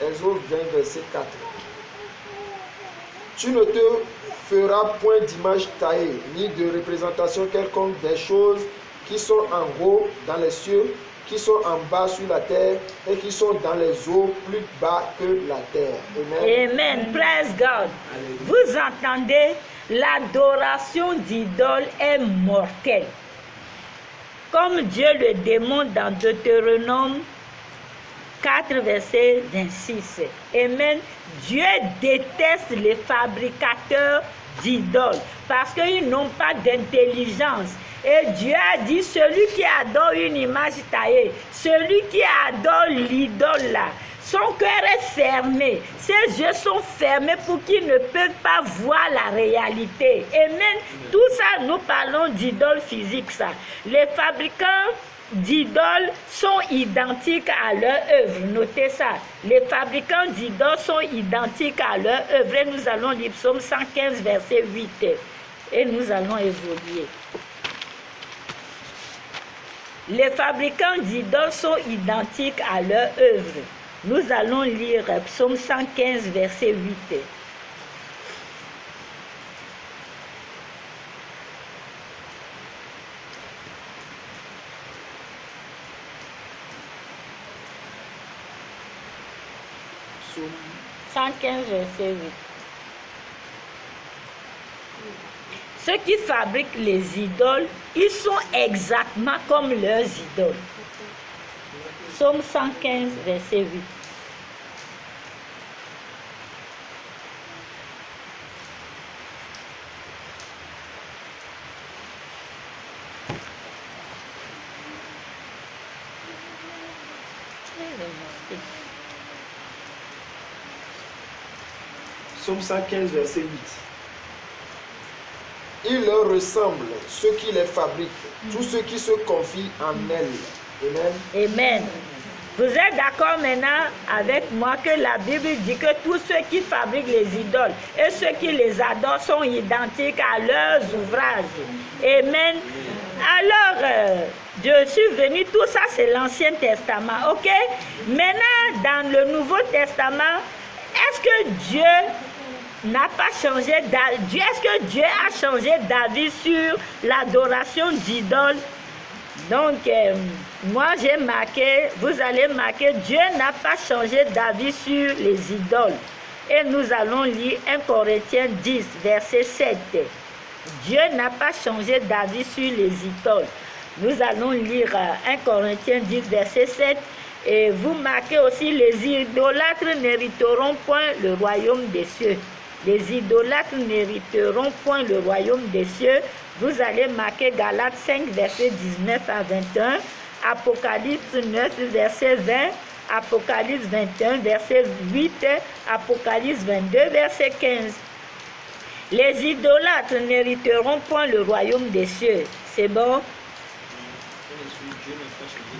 Exode 20, verset 4. Tu ne te feras point d'image taillée, ni de représentation quelconque des choses qui sont en haut dans les cieux, qui sont en bas sur la terre et qui sont dans les eaux plus bas que la terre. Amen. Amen. Praise God. Vous entendez, l'adoration d'idole est mortelle. Comme Dieu le démontre dans Deutéronome 4, verset 26. Amen. Dieu déteste les fabricateurs d'idoles parce qu'ils n'ont pas d'intelligence. Et Dieu a dit, celui qui adore une image taillée, celui qui adore l'idole là, son cœur est fermé, ses yeux sont fermés pour qu'il ne peut pas voir la réalité. Amen. Tout ça, nous parlons d'idoles physiques. Ça. Les fabricants d'idoles sont identiques à leur œuvre. Notez ça. Les fabricants d'idoles sont identiques à leur œuvre. Et nous allons lire Psaume 115, verset 8. Et nous allons évoluer. Les fabricants d'idoles sont identiques à leur œuvre. Nous allons lire Psaume 115, verset 8. Psaume 115, verset 8. Ceux qui fabriquent les idoles, ils sont exactement comme leurs idoles. Psaume 115, verset 8. Psaume 115, verset 8. Il leur ressemble, ceux qui les fabriquent, tous ceux qui se confient en elles. Amen. Amen. Vous êtes d'accord maintenant avec moi que la Bible dit que tous ceux qui fabriquent les idoles et ceux qui les adorent sont identiques à leurs ouvrages. Amen. Alors, je suis venu, tout ça c'est l'Ancien Testament, ok? Maintenant, dans le Nouveau Testament, est-ce que Dieu n'a pas changé d'avis? Est-ce que Dieu a changé d'avis sur l'adoration d'idoles? Donc, moi j'ai marqué, vous allez marquer, Dieu n'a pas changé d'avis sur les idoles. Et nous allons lire 1 Corinthiens 10, verset 7. Dieu n'a pas changé d'avis sur les idoles. Nous allons lire 1 Corinthiens 10, verset 7. Et vous marquez aussi, les idolâtres n'hériteront point le royaume des cieux. Les idolâtres n'hériteront point le royaume des cieux. Vous allez marquer Galates 5, verset 19 à 21, Apocalypse 9, verset 20, Apocalypse 21, verset 8, Apocalypse 22, verset 15. Les idolâtres n'hériteront point le royaume des cieux. C'est bon?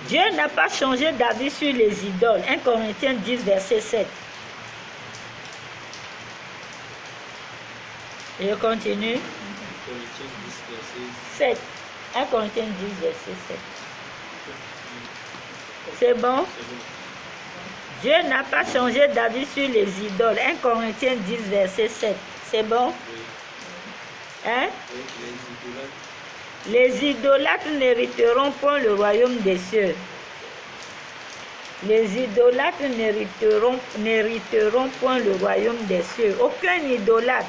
Dieu n'a pas changé d'avis sur les idoles. 1 Corinthiens 10, verset 7. Je continue. 7. 1 Corinthiens 10, verset 7. C'est bon? Dieu n'a pas changé d'avis sur les idoles. 1 Corinthiens 10, verset 7. C'est bon? Hein? Les idolâtres n'hériteront point le royaume des cieux. Les idolâtres n'hériteront point le royaume des cieux. Aucun idolâtre,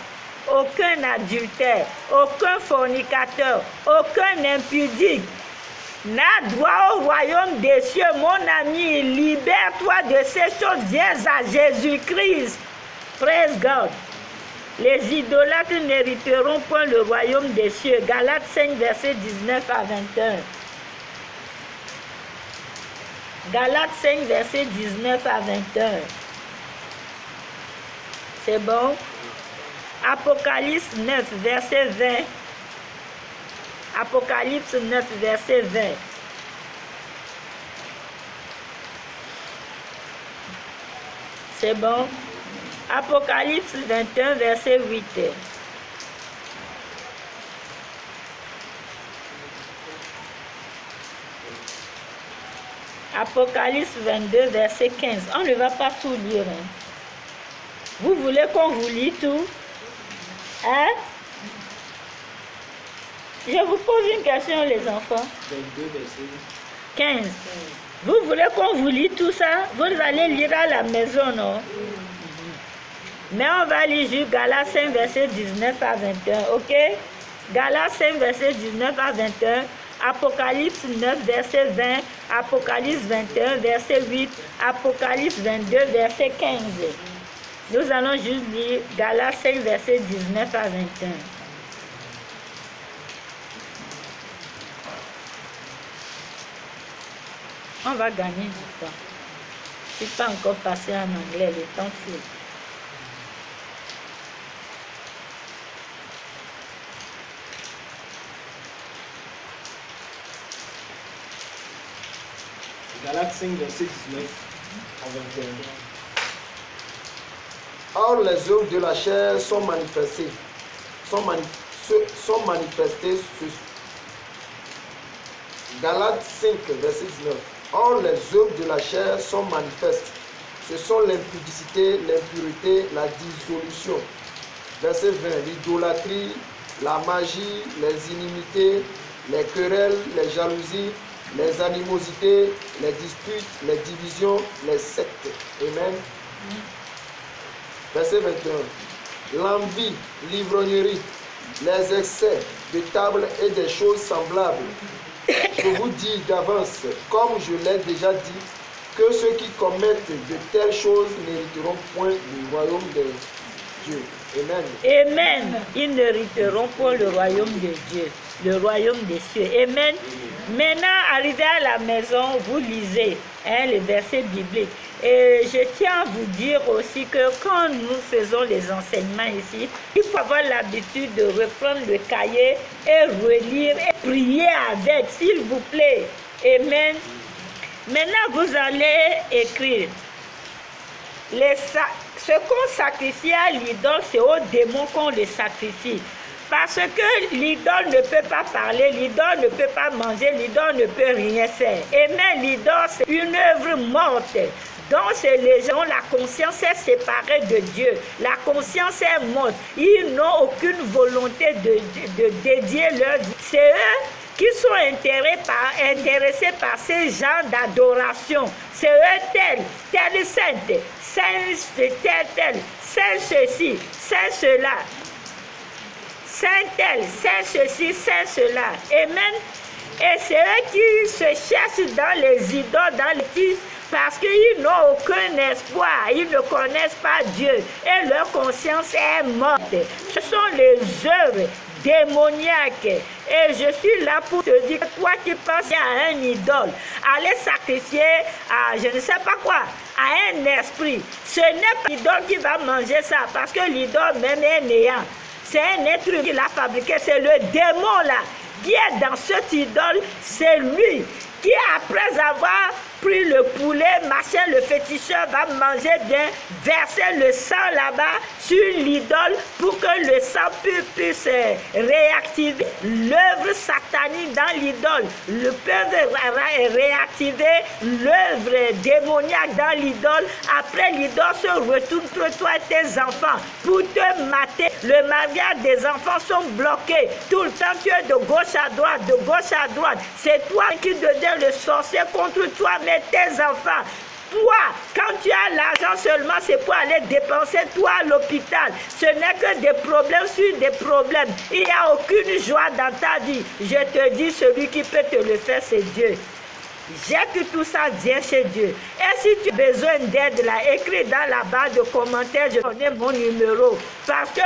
aucun adultère, aucun fornicateur, aucun impudique n'a droit au royaume des cieux. Mon ami, libère-toi de ces choses, viens à Jésus-Christ. Praise God. Les idolâtres n'hériteront point le royaume des cieux. Galates 5, verset 19 à 21. Galates 5, verset 19 à 21. C'est bon? Apocalypse 9, verset 20. Apocalypse 9, verset 20. C'est bon. Apocalypse 21, verset 8. Apocalypse 22, verset 15. On ne va pas tout lire. Hein. Vous voulez qu'on vous lit tout? Hein? Je vous pose une question, les enfants. 22, verset 15. Vous voulez qu'on vous lit tout ça? Vous allez lire à la maison, non? Mais on va lire juste Galates 5, verset 19 à 21, ok? Galates 5, verset 19 à 21, Apocalypse 9, verset 20, Apocalypse 21, verset 8, Apocalypse 22, verset 15. Nous allons juste lire Galates 5, verset 19 à 21. On va gagner du temps. Je ne suis pas encore passé en anglais, le temps file. Galates 5, verset 19 à 21. Or, les œuvres de la chair sont manifestées. Galates 5, verset 19. Or, les œuvres de la chair sont manifestes. Ce sont l'impudicité, l'impureté, la dissolution. Verset 20. L'idolâtrie, la magie, les inimités, les querelles, les jalousies, les animosités, les disputes, les divisions, les sectes. Amen. Verset 21. L'envie, l'ivrognerie, les excès de table et des choses semblables. Je vous dis d'avance, comme je l'ai déjà dit, que ceux qui commettent de telles choses n'hériteront point du royaume de Dieu. Amen. Amen. Ils n'hériteront pas le royaume de Dieu, le royaume des cieux. Amen. Maintenant, arrivé à la maison, vous lisez les versets bibliques. Et je tiens à vous dire aussi que quand nous faisons les enseignements ici, il faut avoir l'habitude de reprendre le cahier et relire et prier avec, s'il vous plaît. Amen. Maintenant, vous allez écrire. Ce qu'on sacrifie à l'idole, c'est au démon qu'on le sacrifie. Parce que l'idole ne peut pas parler, l'idole ne peut pas manger, l'idole ne peut rien faire. Amen. L'idole, c'est une œuvre morte. Donc, c'est les gens, la conscience est séparée de Dieu. La conscience est morte. Ils n'ont aucune volonté de dédier leur vie. C'est eux qui sont intéressés par ces genres d'adoration. C'est eux telle sainte, tel, saint ceci, saint cela. Saint tel, saint ceci, saint cela. Amen. Et c'est eux qui se cherchent dans les idoles, dans les fils, parce qu'ils n'ont aucun espoir. Ils ne connaissent pas Dieu. Et leur conscience est morte. Ce sont les œuvres démoniaques. Et je suis là pour te dire, toi qui penses à un idole, aller sacrifier à je ne sais pas quoi, à un esprit, ce n'est pas l'idole qui va manger ça, parce que l'idole même est néant. C'est un être qui l'a fabriqué, c'est le démon là qui est dans cette idole, c'est lui qui après avoir pris le poulet, machin, le féticheur va manger bien, verser le sang là-bas sur l'idole pour que le sang puisse réactiver l'œuvre satanique dans l'idole. Le peut réactiver l'œuvre démoniaque dans l'idole. Après, l'idole se retourne contre toi et tes enfants pour te mater. Le mariage des enfants sont bloqués. Tout le temps, tu es de gauche à droite, de gauche à droite. C'est toi qui deviens le sorcier contre toi, mais tes enfants. Toi, quand tu as l'argent seulement, c'est pour aller dépenser toi à l'hôpital. Ce n'est que des problèmes sur des problèmes. Il n'y a aucune joie dans ta vie. Je te dis, celui qui peut te le faire, c'est Dieu. Jette tout ça, viens chez Dieu. Et si tu as besoin d'aide, là, écris dans la barre de commentaires, je connais mon numéro. Parce que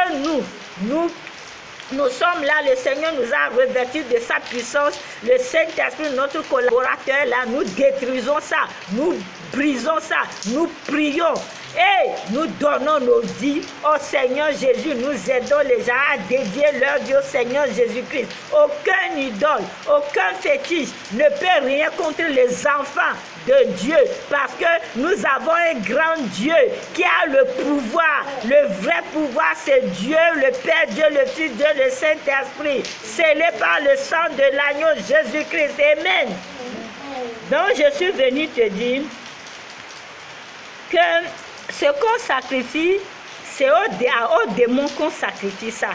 nous sommes là, le Seigneur nous a revêtus de sa puissance, le Saint-Esprit, notre collaborateur, là, nous détruisons ça, nous brisons ça, nous prions et nous donnons nos vies au Seigneur Jésus. Nous aidons les gens à dédier leur vie au Seigneur Jésus-Christ. Aucun idole, aucun fétiche ne peut rien contre les enfants de Dieu, parce que nous avons un grand Dieu qui a le pouvoir. Le vrai pouvoir, c'est Dieu, le Père, Dieu, le Fils, Dieu, le Saint-Esprit, scellé par le sang de l'agneau Jésus-Christ. Amen. Donc, je suis venu te dire que ce qu'on sacrifie, c'est aux démons qu'on sacrifie ça.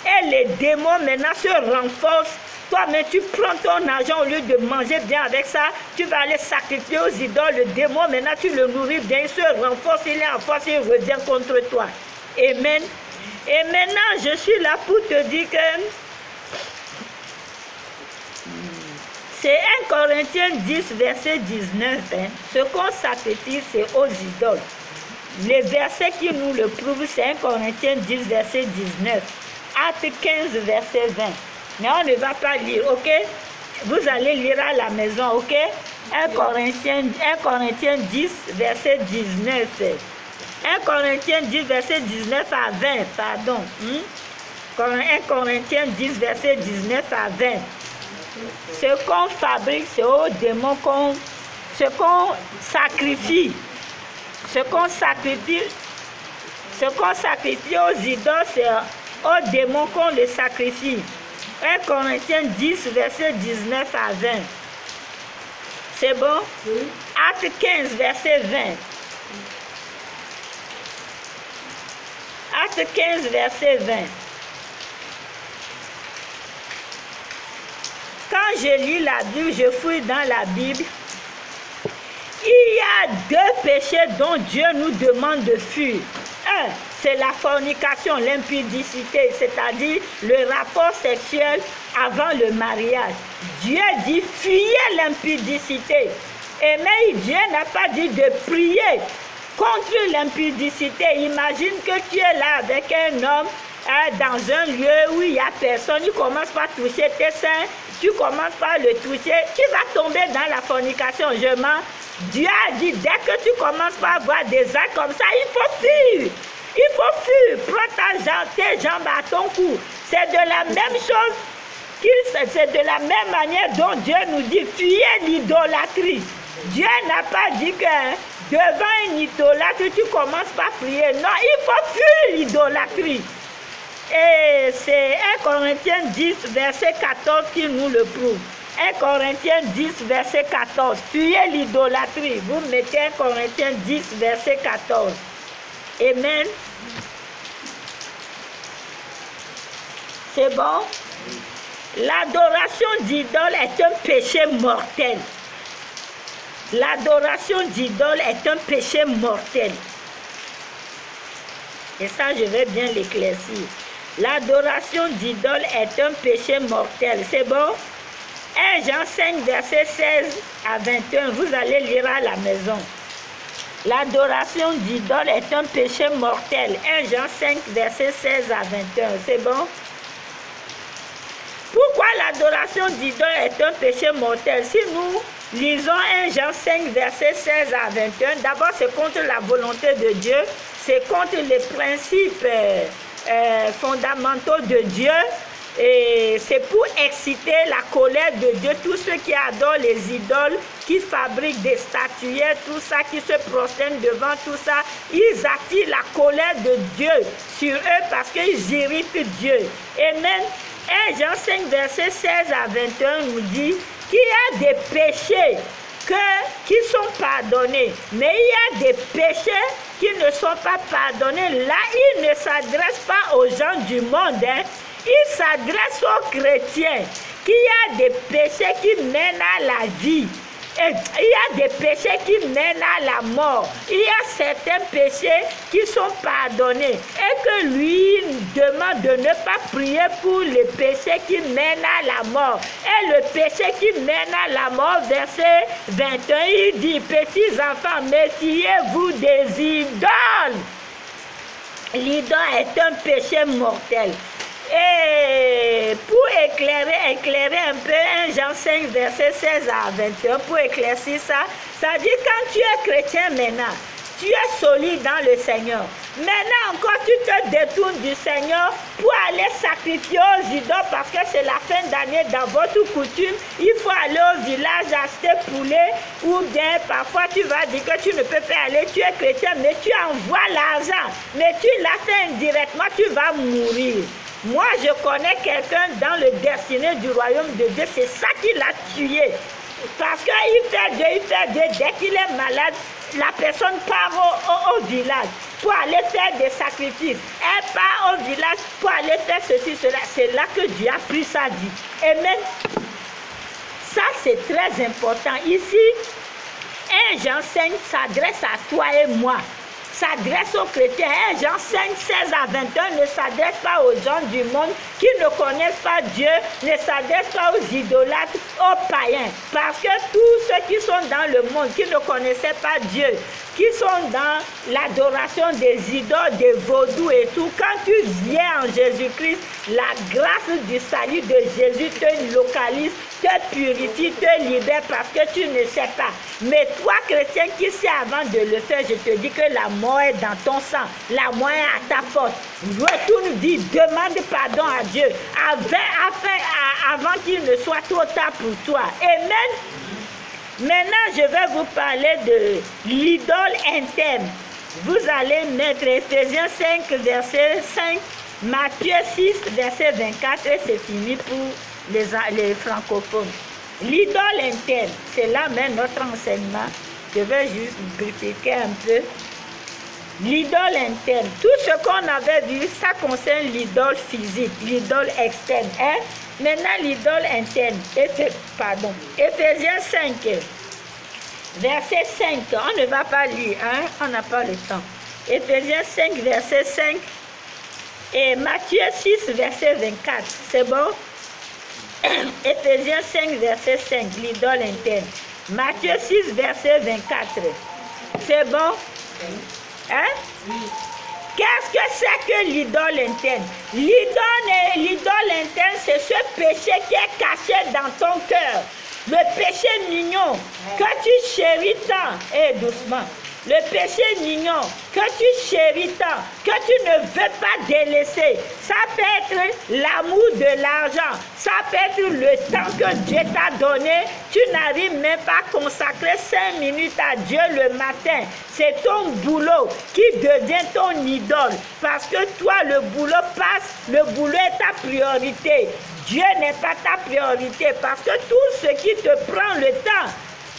Et les démons maintenant se renforcent. Toi-même, tu prends ton argent, au lieu de manger bien avec ça, tu vas aller sacrifier aux idoles. Le démon, maintenant, tu le nourris bien, il se renforce, il est en force, il revient contre toi. Amen. Et maintenant, je suis là pour te dire que c'est 1 Corinthiens 10, verset 19. Ce qu'on sacrifie, c'est aux idoles. Les versets qui nous le prouvent, c'est 1 Corinthiens 10, verset 19. Acte 15, verset 20. Mais on ne va pas lire, ok? Vous allez lire à la maison, ok? 1 Corinthiens 10, verset 19. 1 Corinthiens 10, verset 19 à 20, pardon. 1 Corinthiens 10, verset 19 à 20. Ce qu'on fabrique, c'est aux démons ce qu'on sacrifie. Ce qu'on sacrifie aux idoles, c'est aux démons qu'on les sacrifie. 1 Corinthiens 10, verset 19 à 20. C'est bon? Oui. Acte 15, verset 20. Acte 15, verset 20. Quand je lis la Bible, je fouille dans la Bible. Il y a 2 péchés dont Dieu nous demande de fuir. Un, c'est la fornication, l'impudicité, c'est-à-dire le rapport sexuel avant le mariage. Dieu dit fuyez l'impudicité. Et mais Dieu n'a pas dit de prier contre l'impudicité. Imagine que tu es là avec un homme dans un lieu où il n'y a personne, il commence par toucher tes seins, tu commences par le toucher, tu vas tomber dans la fornication. Dieu a dit, dès que tu commences par avoir des actes comme ça, il faut fuir. Il faut fuir. Prends tes jambes à ton cou. C'est de la même chose, c'est de la même manière dont Dieu nous dit, fuyez l'idolâtrie. Dieu n'a pas dit que devant une idolâtre, tu commences par prier. Non, il faut fuir l'idolâtrie. Et c'est 1 Corinthiens 10, verset 14 qui nous le prouve. 1 Corinthiens 10, verset 14. Fuyez l'idolâtrie. Vous mettez 1 Corinthiens 10, verset 14. Amen. C'est bon? L'adoration d'idole est un péché mortel. L'adoration d'idole est un péché mortel. Et ça, je vais bien l'éclaircir. L'adoration d'idole est un péché mortel. C'est bon? 1 Jean 5, verset 16 à 21. Vous allez lire à la maison. L'adoration d'idole est un péché mortel. 1 Jean 5, verset 16 à 21. C'est bon? Pourquoi l'adoration d'idole est un péché mortel? Si nous lisons 1 Jean 5, verset 16 à 21, d'abord c'est contre la volonté de Dieu, c'est contre les principes fondamentaux de Dieu, et c'est pour exciter la colère de Dieu. Tous ceux qui adorent les idoles, qui fabriquent des statuettes, tout ça, qui se prosternent devant tout ça, ils attirent la colère de Dieu sur eux parce qu'ils irritent Dieu. Amen. 1 Jean 5, verset 16 à 21 nous dit qu'il y a des péchés qui sont pardonnés, mais il y a des péchés qui ne sont pas pardonnés. Là, il ne s'adresse pas aux gens du monde, il s'adresse aux chrétiens. Qu'il y a des péchés qui mènent à la vie. Et il y a des péchés qui mènent à la mort. Il y a certains péchés qui sont pardonnés. Et que lui demande de ne pas prier pour les péchés qui mènent à la mort. Et le péché qui mène à la mort, verset 21, il dit, petits enfants, méfiez-vous des idoles. L'idole est un péché mortel. Et pour éclairer un peu 1 Jean 5, verset 16 à 21, pour éclaircir ça, ça dit quand tu es chrétien maintenant, tu es solide dans le Seigneur. Maintenant encore, tu te détournes du Seigneur pour aller sacrifier aux idoles parce que c'est la fin d'année dans votre coutume. Il faut aller au village acheter poulet ou bien parfois tu vas dire que tu ne peux pas aller, tu es chrétien, mais tu envoies l'argent. Mais tu l'as fait indirectement, tu vas mourir. Moi, je connais quelqu'un dans le destiné du royaume de Dieu, c'est ça qui l'a tué. Parce qu'il fait Dieu, dès qu'il est malade, la personne part au village pour aller faire des sacrifices. Elle part au village pour aller faire ceci, cela. C'est là que Dieu a pris sa vie. Et même, ça c'est très important. Ici, 1 Jean 5 s'adresse à toi et moi. S'adresse aux chrétiens. 1 Jean 5, 16 à 21 ne s'adresse pas aux gens du monde qui ne connaissent pas Dieu, ne s'adresse pas aux idolâtres, aux païens. Parce que tous ceux qui sont dans le monde, qui ne connaissaient pas Dieu, qui sont dans l'adoration des idoles, des vaudous et tout, quand tu viens en Jésus-Christ, la grâce du salut de Jésus te localise, te purifie, te libère parce que tu ne sais pas. Mais toi, chrétien qui sais avant de le faire, je te dis que la mort est dans ton sang, la mort est à ta porte. Retourne, dis, demande pardon à Dieu avant qu'il ne soit trop tard pour toi. Amen. Maintenant, je vais vous parler de l'idole interne. Vous allez mettre Ephésiens 5, verset 5, Matthieu 6, verset 24, et c'est fini pour les francophones. L'idole interne, c'est là même notre enseignement. Je vais juste briefer un peu. L'idole interne, tout ce qu'on avait vu, ça concerne l'idole physique, l'idole externe. Hein? Maintenant, l'idole interne, Ephésiens 5, verset 5, on ne va pas lire, hein? On n'a pas le temps. Ephésiens 5, verset 5 et Matthieu 6, verset 24, c'est bon? Ephésiens 5, verset 5, l'idole interne. Matthieu 6, verset 24, c'est bon? Hein? Qu'est-ce que c'est que l'idole interne? L'idole interne, c'est ce péché qui est caché dans ton cœur. Le péché mignon que tu chéris tant, et doucement. Le péché mignon que tu chéris tant, que tu ne veux pas délaisser. Ça peut être l'amour de l'argent. Ça peut être le temps que Dieu t'a donné. Tu n'arrives même pas à consacrer 5 minutes à Dieu le matin. C'est ton boulot qui devient ton idole. Parce que toi, le boulot passe, le boulot est ta priorité. Dieu n'est pas ta priorité. Parce que tout ce qui te prend le temps,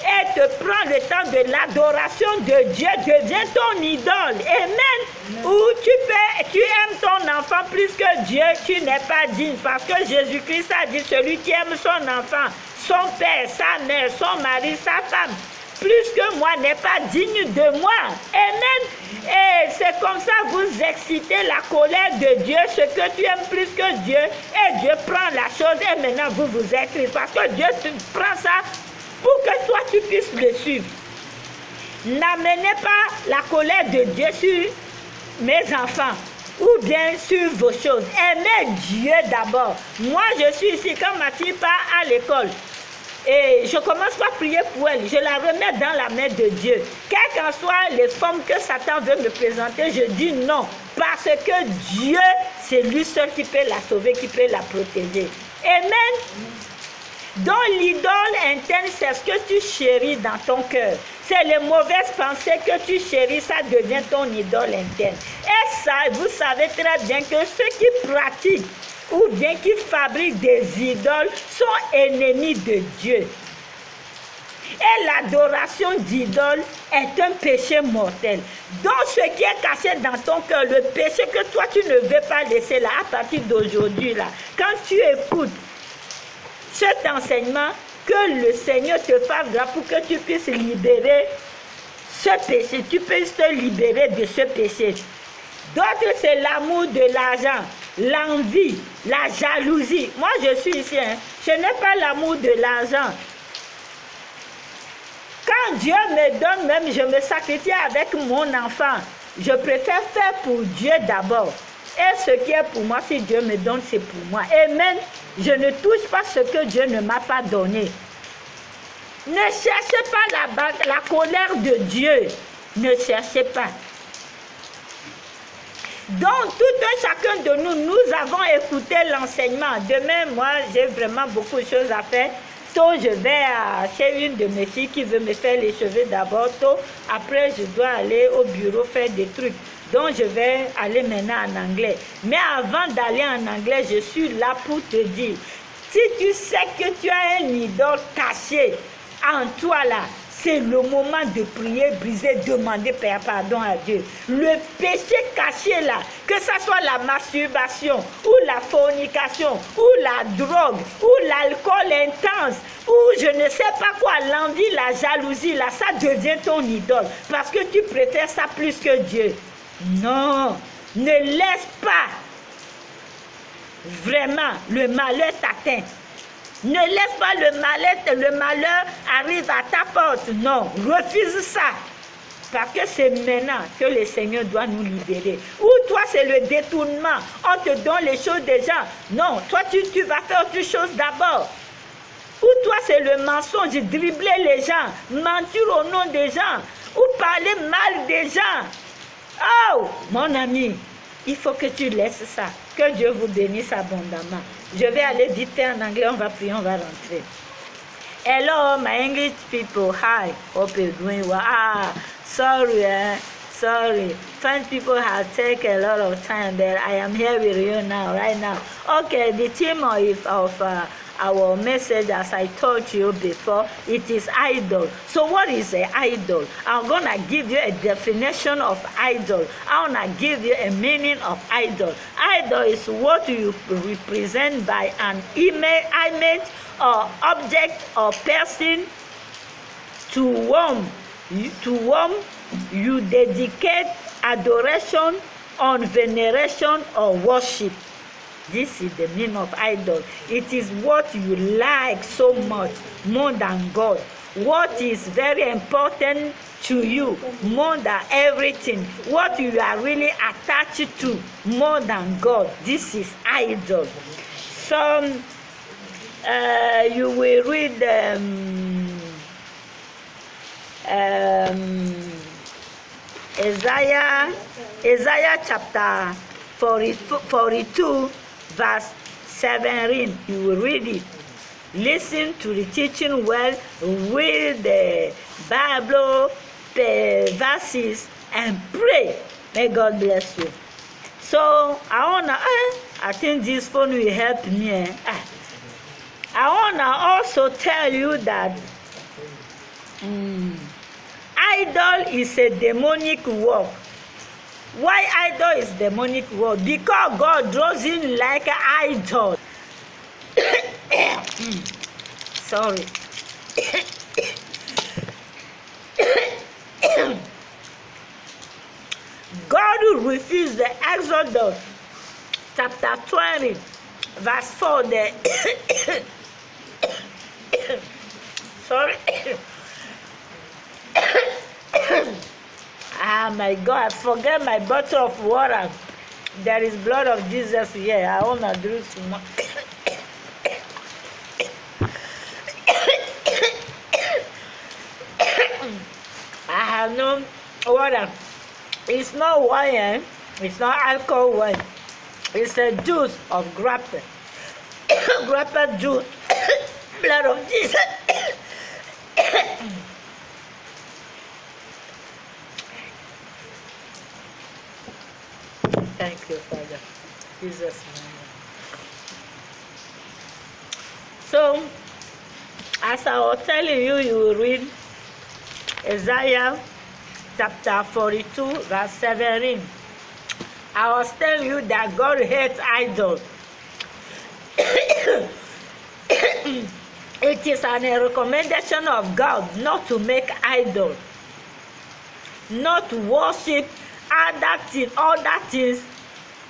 et te prend le temps de l'adoration de Dieu, devient ton idole. Amen. Ou tu aimes ton enfant plus que Dieu, tu n'es pas digne. Parce que Jésus-Christ a dit, celui qui aime son enfant, son père, sa mère, son mari, sa femme, plus que moi, n'est pas digne de moi. Amen. Et c'est comme ça que vous excitez la colère de Dieu, ce que tu aimes plus que Dieu, et Dieu prend la chose, et maintenant vous vous êtes triste. Parce que Dieu prend ça pour que toi tu puisses le suivre. N'amenez pas la colère de Dieu sur mes enfants ou bien sur vos choses. Aimez Dieu d'abord. Moi je suis ici, quand ma fille part à l'école et je commence par prier pour elle, je la remets dans la main de Dieu. Quelles qu'en soient les formes que Satan veut me présenter, je dis non. Parce que Dieu, c'est lui seul qui peut la sauver, qui peut la protéger. Amen. Donc l'idole interne, c'est ce que tu chéris dans ton cœur. C'est les mauvaises pensées que tu chéris, ça devient ton idole interne. Et ça, vous savez très bien que ceux qui pratiquent ou bien qui fabriquent des idoles sont ennemis de Dieu. Et l'adoration d'idole est un péché mortel. Donc ce qui est caché dans ton cœur, le péché que toi tu ne veux pas laisser là, à partir d'aujourd'hui là, quand tu écoutes cet enseignement, que le Seigneur te fasse grâce pour que tu puisses libérer ce péché, tu puisses te libérer de ce péché. D'autres, c'est l'amour de l'argent, l'envie, la jalousie. Moi, je suis ici, hein. Je n'ai pas l'amour de l'argent. Quand Dieu me donne, même je me sacrifie avec mon enfant. Je préfère faire pour Dieu d'abord. Et ce qui est pour moi, si Dieu me donne, c'est pour moi. Amen. Je ne touche pas ce que Dieu ne m'a pas donné. Ne cherchez pas la colère de Dieu. Ne cherchez pas. Donc, tout un chacun de nous, nous avons écouté l'enseignement. Demain, moi, j'ai vraiment beaucoup de choses à faire. Tôt, je vais chez une de mes filles qui veut me faire les cheveux d'abord. Tôt, après, je dois aller au bureau faire des trucs. Donc, je vais aller maintenant en anglais. Mais avant d'aller en anglais, je suis là pour te dire, si tu sais que tu as un idole caché en toi là, c'est le moment de prier, briser, demander pardon à Dieu. Le péché caché là, que ce soit la masturbation, ou la fornication, ou la drogue, ou l'alcool intense, ou je ne sais pas quoi, l'envie, la jalousie là, ça devient ton idole. Parce que tu préfères ça plus que Dieu. Non, ne laisse pas vraiment le malheur t'atteindre. Ne laisse pas le malheur arrive à ta porte. Non, refuse ça. Parce que c'est maintenant que le Seigneur doit nous libérer. Ou toi, c'est le détournement. On te donne les choses des gens. Non, toi, tu vas faire autre chose d'abord. Ou toi, c'est le mensonge, dribbler les gens, mentir au nom des gens, ou parler mal des gens. Oh, mon ami, il faut que tu laisses ça. Que Dieu vous bénisse abondamment. Je vais aller vite fait en anglais, on va prier, on va rentrer. Hello, my English people. Hi, hope you're doing well. Sorry, sorry. French people have taken a lot of time, but I am here with you now, right now. Okay, the theme of our message, as I told you before, it is idol. So what is an idol? I'm gonna give you a definition of idol. I'm gonna give you a meaning of idol. Idol is what you represent by an image or object or person to whom you dedicate adoration or veneration or worship. This is the meaning of idol. It is what you like so much more than God. What is very important to you more than everything. What you are really attached to more than God. This is idol. So you will read Isaiah chapter 42 verse 17. You will read it. Listen to the teaching well, read the Bible verses and pray. May God bless you. So I think this phone will help me. I wanna also tell you that idol is a demonic work. Why idol is demonic work? Because God draws in like an idol. Sorry. God refused the Exodus chapter 20 verse 4 there. Sorry. My God, I forget my bottle of water. There is blood of Jesus here. I want to drink some more. I have no water. It's not wine. It's not alcohol wine. It's a juice of grape. Grape juice. Blood of Jesus. Thank you, Father. Jesus' name. So, as I was telling you, you will read Isaiah chapter 42, verse 17. I was telling you that God hates idols. It is a recommendation of God not to make idols, not to worship other things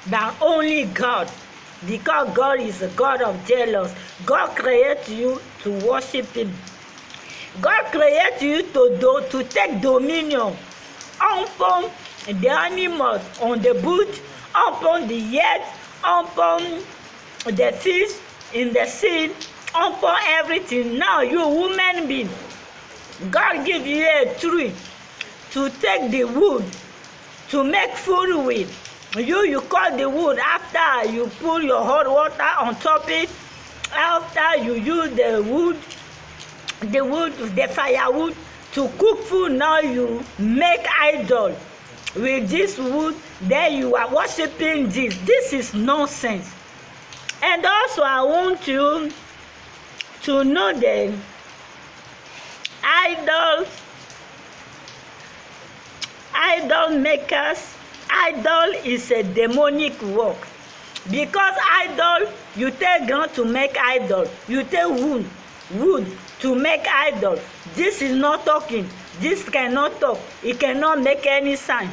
than only God, because God is a God of jealous. God created you to worship Him. God created you to take dominion upon the animals on the bush, upon the earth, upon the fish in the sea, upon everything. Now you human being, God give you a tree to take the wood to make food with. You cut the wood after you put your hot water on top it. After you use the firewood to cook food, now you make idol with this wood, then you are worshiping this. This is nonsense. And also I want you to know that idol makers, idol is a demonic work. Because idol, you take ground to make idol, you take wood to make idol. This is not talking. This cannot talk. It cannot make any sound.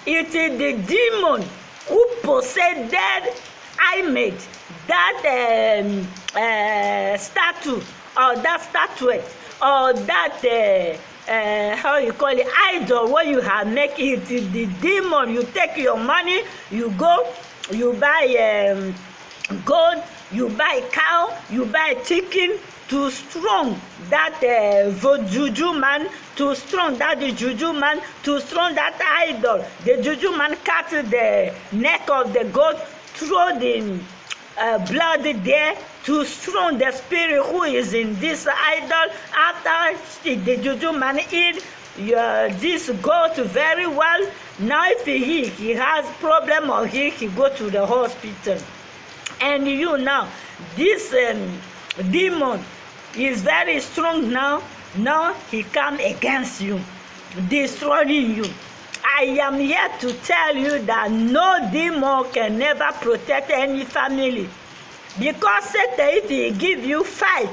It is the demon who possessed that image, that statue, or that statuette, or that how you call it, idol. What you have make it is the demon. You take your money, you go, you buy gold, you buy cow, you buy chicken to strong that juju man, to strong that the juju man, to strong that idol. The juju man cut the neck of the goat, throw the blood there to strong the spirit who is in this idol. After the juju man eat this goat very well, now if he has problem or he go to the hospital. And you now, this demon is very strong now. Now he come against you, destroying you. I am here to tell you that no demon can never protect any family. Because Satan, if he give you 5,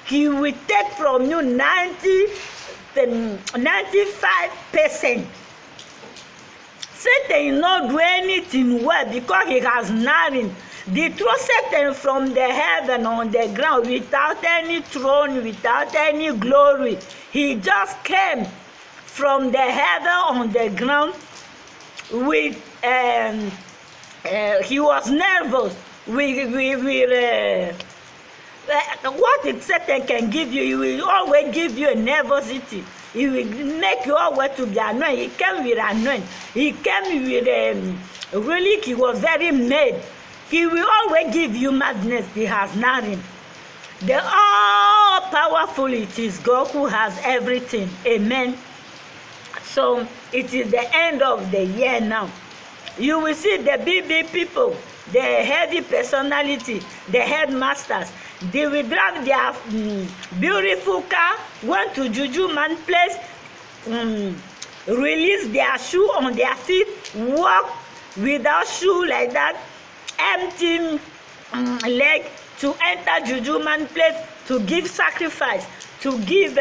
he will take from you 95%. Satan will not do anything well because he has nothing. They throw Satan from the heaven on the ground without any throne, without any glory. He just came from the heaven on the ground with he was nervous with what Satan can give you. He will always give you a nervosity. He will make you always to be annoyed. He came with annoying. He came with really, he was very mad. He will always give you madness. He has nothing. The all-powerful, it is God who has everything. Amen. So it is the end of the year now. You will see the big people, the heavy personality, the headmasters. They will drive their beautiful car, went to Juju man place, release their shoe on their feet, walk without shoe like that, empty leg to enter Juju man place to give sacrifice, to give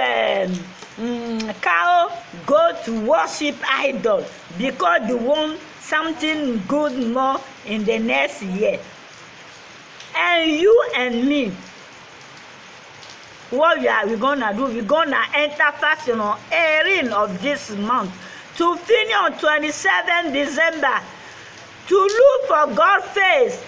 cow, go to worship idol because they want something good more in the next year. And you and me, what we gonna do? We're gonna enter fasting on 18 of this month to finish on 27 December to look for God's face,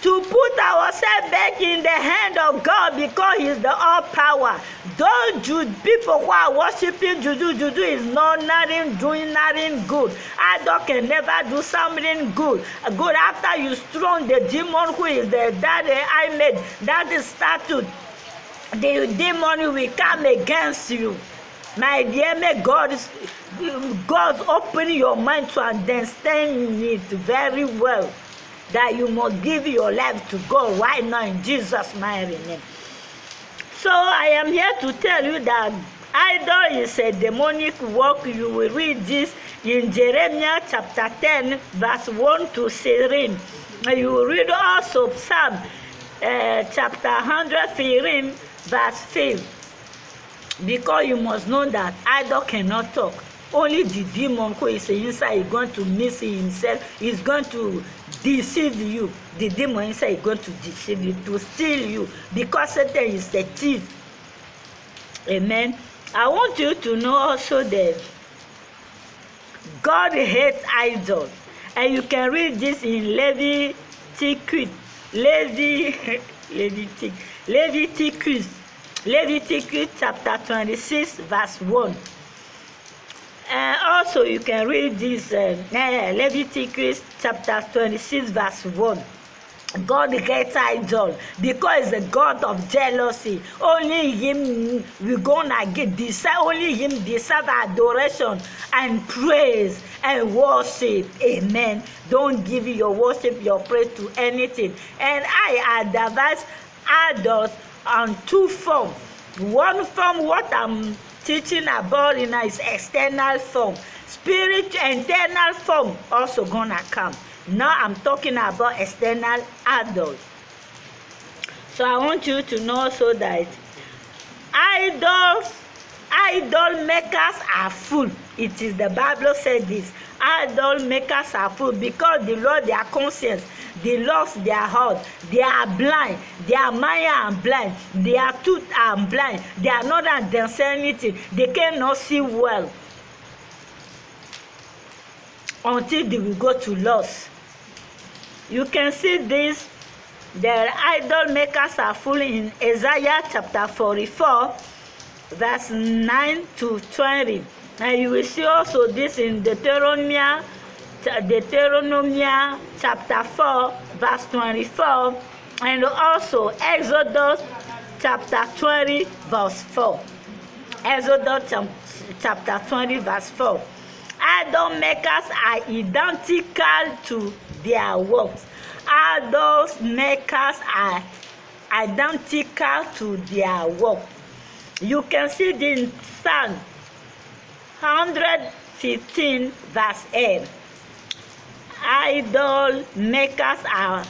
to put ourselves back in the hand of God because He's the all power. Those people who are worshiping Juju is not nothing, doing nothing good. Idol can never do something good. Good after you strong the demon who is the that I made, that is statue. The demon will come against you. My dear, may God open your mind to understand it very well, that you must give your life to God right now in Jesus' mighty name. So I am here to tell you that idol is a demonic work. You will read this in Jeremiah chapter 10, verse 1 to 13. You will read also Psalm chapter 113, verse 5. Because you must know that idol cannot talk. Only the demon who is inside is going to miss himself. Is going to deceive you. The demon inside is going to deceive you, to steal you, because Satan is a thief. Amen. I want you to know also that God hates idols, and you can read this in Leviticus chapter 26, verse 1. Also, you can read this Leviticus chapter 26, verse 1. God gets idol because he's a God of jealousy. Only him we're gonna get decide. Only him deserve adoration and praise and worship. Amen. Don't give your worship, your praise to anything. And I advise adults on two forms. One form, what I'm teaching about in is external form. Spiritual internal form also gonna come. Now I'm talking about external adults. So I want you to know so that idol makers are full. It is the Bible said this. Idol makers are full because they lost their conscience, they lost their heart, they are blind, their mind are blind, their tooth are blind, they are not understanding anything, they cannot see well until they will go to loss. You can see this. The idol makers are full in Isaiah chapter 44, verse 9 to 20. And you will see also this in Deuteronomy chapter 4, verse 24, and also Exodus chapter 20, verse 4. Exodus chapter 20, verse 4. Idol makers are identical to their works. Idol makers are identical to their work. You can see this in Psalm 115, verse 8. Idol makers are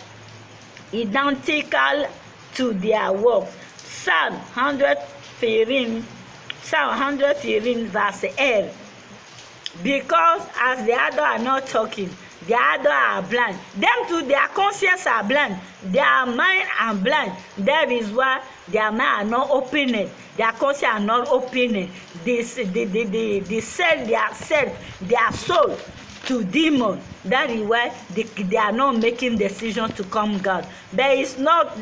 identical to their work. Psalm 115, verse 8. Because as the idol are not talking, the idol are blind. Them too, their conscience are blind. Their mind are blind. That is why their mind are not opening. Their conscience are not opening. They sell their soul to demon. That is why they are not making decision to come God. But it's not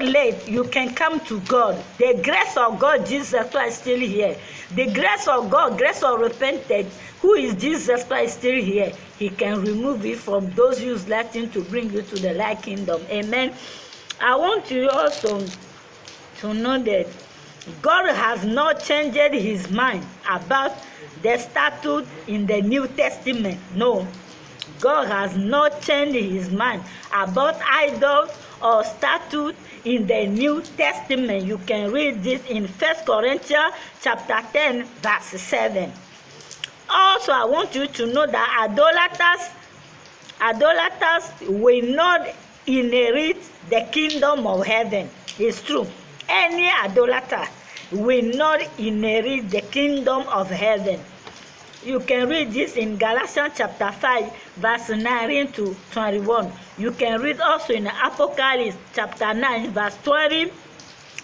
late. You can come to God. The grace of God, Jesus Christ, is still here. The grace of God, grace of repentance, who is Jesus Christ, still here. He can remove it from those useless things to bring you to the light kingdom. Amen. I want you also to know that God has not changed his mind about the statute in the New Testament. No. God has not changed his mind about idols or statute in the New Testament. You can read this in 1 Corinthians chapter 10, verse 7. Also, I want you to know that idolaters will not inherit the kingdom of heaven. It's true. Any idolater will not inherit the kingdom of heaven. You can read this in Galatians chapter 5, verse 19 to 21. You can read also in Apocalypse chapter 9, verse 20,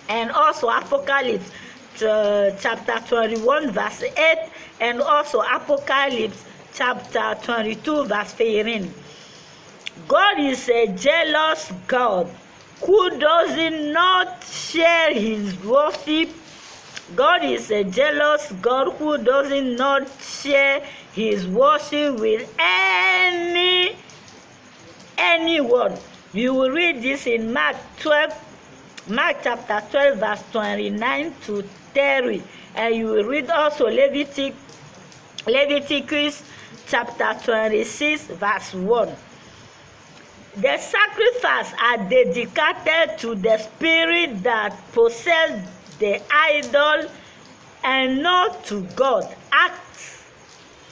and also Apocalypse chapter 21, verse 8, and also Apocalypse chapter 22, verse 13. God is a jealous God who does not share his worship. God is a jealous God who does not share his worship with anyone. You will read this in Mark chapter 12, verse 29 to 30. And you will read also Leviticus chapter 26, verse 1. The sacrifices are dedicated to the spirit that possesses the idol and not to God. Acts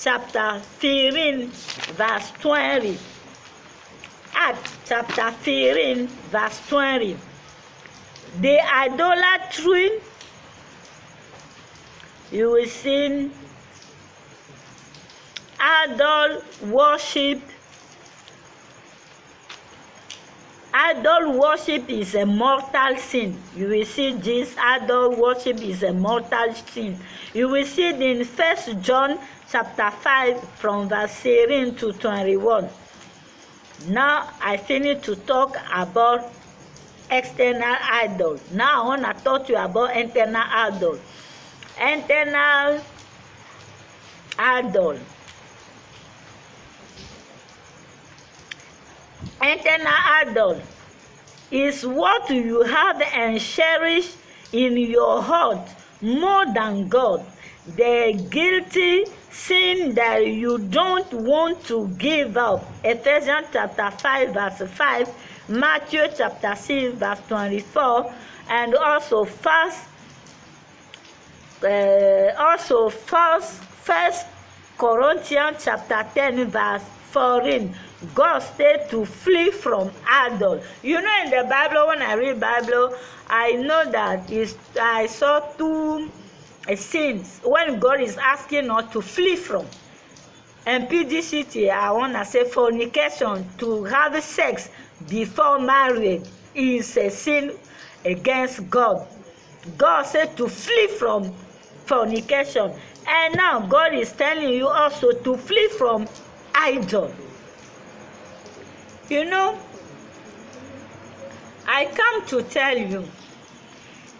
chapter 13, verse 20. Acts chapter 13, verse 20. The idolatry, you will see idol worship. Idol worship is a mortal sin. You will see this. Idol worship is a mortal sin. You will see it in 1 John chapter 5 from verse 18 to 21. Now I finish to talk about external idol. Now I want to talk to you about internal idol. Internal idol. Internal idol is what you have and cherish in your heart more than God. The guilty sin that you don't want to give up. Ephesians chapter 5 verse 5, Matthew chapter 6 verse 24, and also First Corinthians chapter 10 verse 14. God said to flee from idol. You know, in the Bible, when I read Bible, I know that I saw two sins when God is asking us to flee from. And PDCT, I want to say fornication, to have sex before marriage, is a sin against God. God said to flee from fornication. And now God is telling you also to flee from idol. You know, I come to tell you,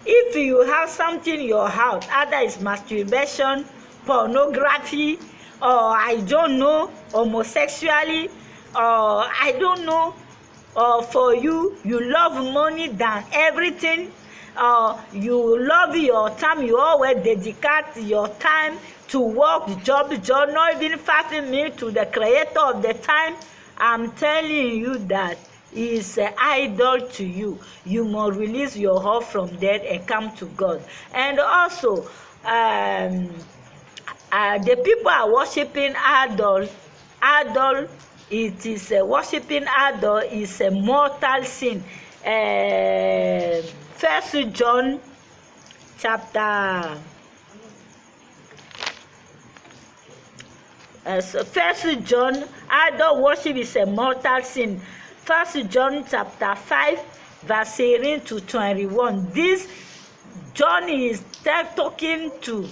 if you have something in your house, either it's masturbation, pornography, or I don't know, homosexuality, or I don't know, or for you love money than everything, you love your time, you always dedicate your time to work, job, not even 5 minutes to the creator of the time. I'm telling you that is an idol to you. You must release your heart from that and come to God. And also, the people are worshiping idol. It is worshiping idol is a mortal sin. 1 John chapter 1 John, idol worship is a mortal sin. 1 John chapter 5 verse 18 to 21. This John is talking to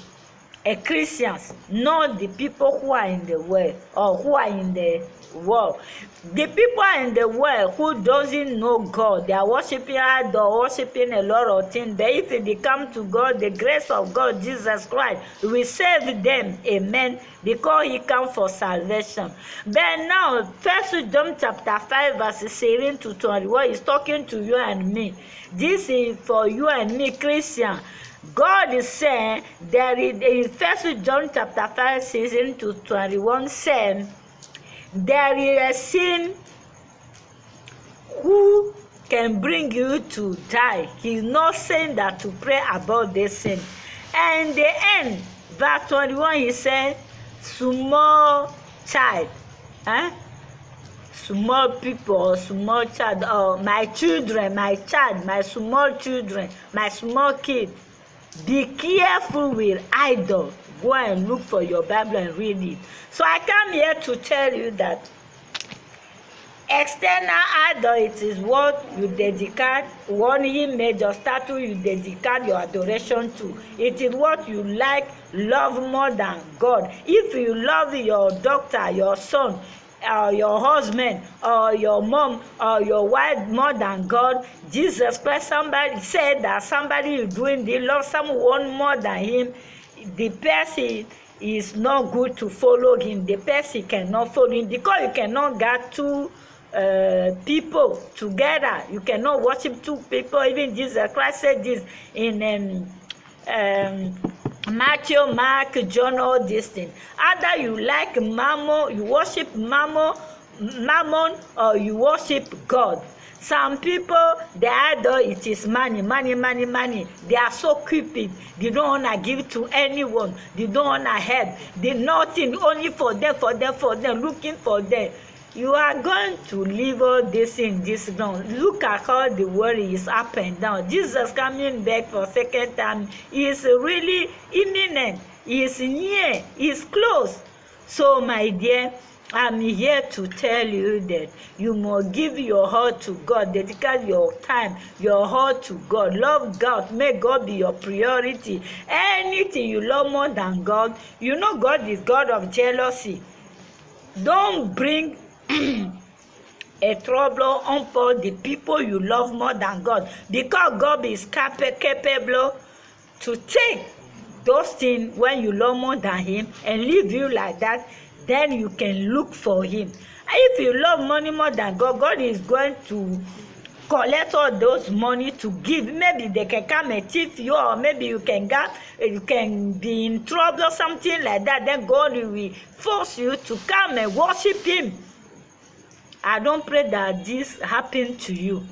Christians, not the people who are in the world or who are in the world. The people in the world who doesn't know God, they are worshiping idol, worshiping a lot of things. But if they come to God, the grace of God, Jesus Christ, will save them. Amen. Because He comes for salvation. But now, 1 John chapter 5 verses 18 to 21 is talking to you and me. This is for you and me, Christian. God is saying that in 1 John chapter 5, 16 to 21 saying, there is a sin who can bring you to die. He's not saying that to pray about this sin. And in the end, verse 21, he said, small child, small people, or small child, or my children, my child, my small children, my small kid. Be careful with idol. Go and look for your Bible and read it. So I come here to tell you that external idol, it is what you dedicate, one image or statue you dedicate your adoration to. It is what you love more than God. If you love your doctor, your son, your husband, or your mom, or your wife more than God, Jesus Christ, somebody said that somebody is doing the love someone more than him, the person is not good to follow him. The person cannot follow him because you cannot get two people together. You cannot worship two people. Even Jesus Christ said this in Matthew, Mark, John, all these things. Either you like mammon, you worship mammon, or you worship God. Some people, the idol, it is money. They are so stupid. They don't want to give to anyone. They don't want to help. They nothing, only for them, looking for them. You are going to leave all this in this ground. Look at how the world is up and down. Jesus coming back for second time is really imminent. He is near. He is close. So, my dear, I'm here to tell you that you must give your heart to God, dedicate your time, your heart to God. Love God, make God be your priority. Anything you love more than God, you know God is God of jealousy. Don't bring a trouble upon the people you love more than God, because God is capable to take those things when you love more than him and leave you like that, then you can look for him. If you love money more than God, God is going to collect all those money to give. Maybe they can come and cheat you, or maybe you can be in trouble or something like that. Then God will force you to come and worship him. I don't pray that this happen to you.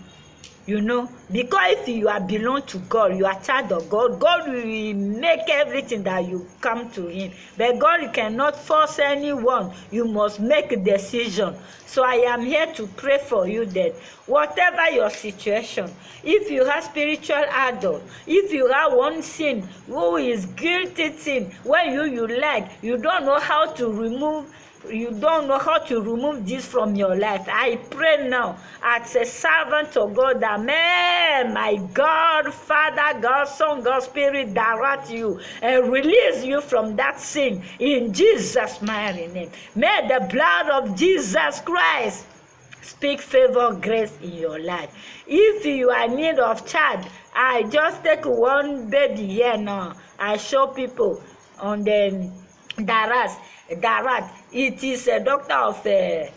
You know, because if you are belong to God, you are child of God, God will make everything that you come to him. But God cannot force anyone. You must make a decision. So I am here to pray for you that whatever your situation, if you have spiritual adult, if you have one sin who is guilty sin, when you like, you don't know how to remove this from your life. I pray now as a servant of God that may my God, Father, God, Son, God, Spirit direct you and release you from that sin in Jesus' mighty name. May the blood of Jesus Christ speak favor, grace in your life. If you are in need of child, I just take one baby here now. I show people on the Darat. It is a doctor of a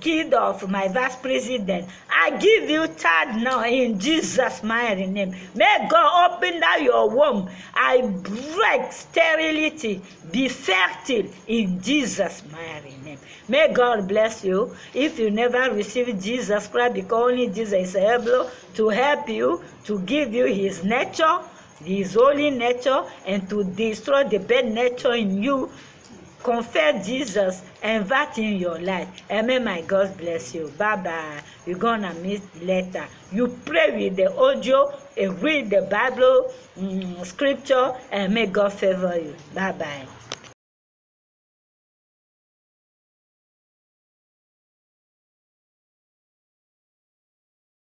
kid of my vice president. I give you child now in Jesus' mighty name. May God open that your womb. I break sterility. Be fertile in Jesus' mighty name. May God bless you. If you never receive Jesus Christ, because only Jesus is able to help you, to give you his nature, his holy nature, and to destroy the bad nature in you, confess Jesus and that in your life. And may my God bless you. Bye-bye. You're gonna meet later. You pray with the audio and read the Bible, scripture, and may God favor you. Bye-bye.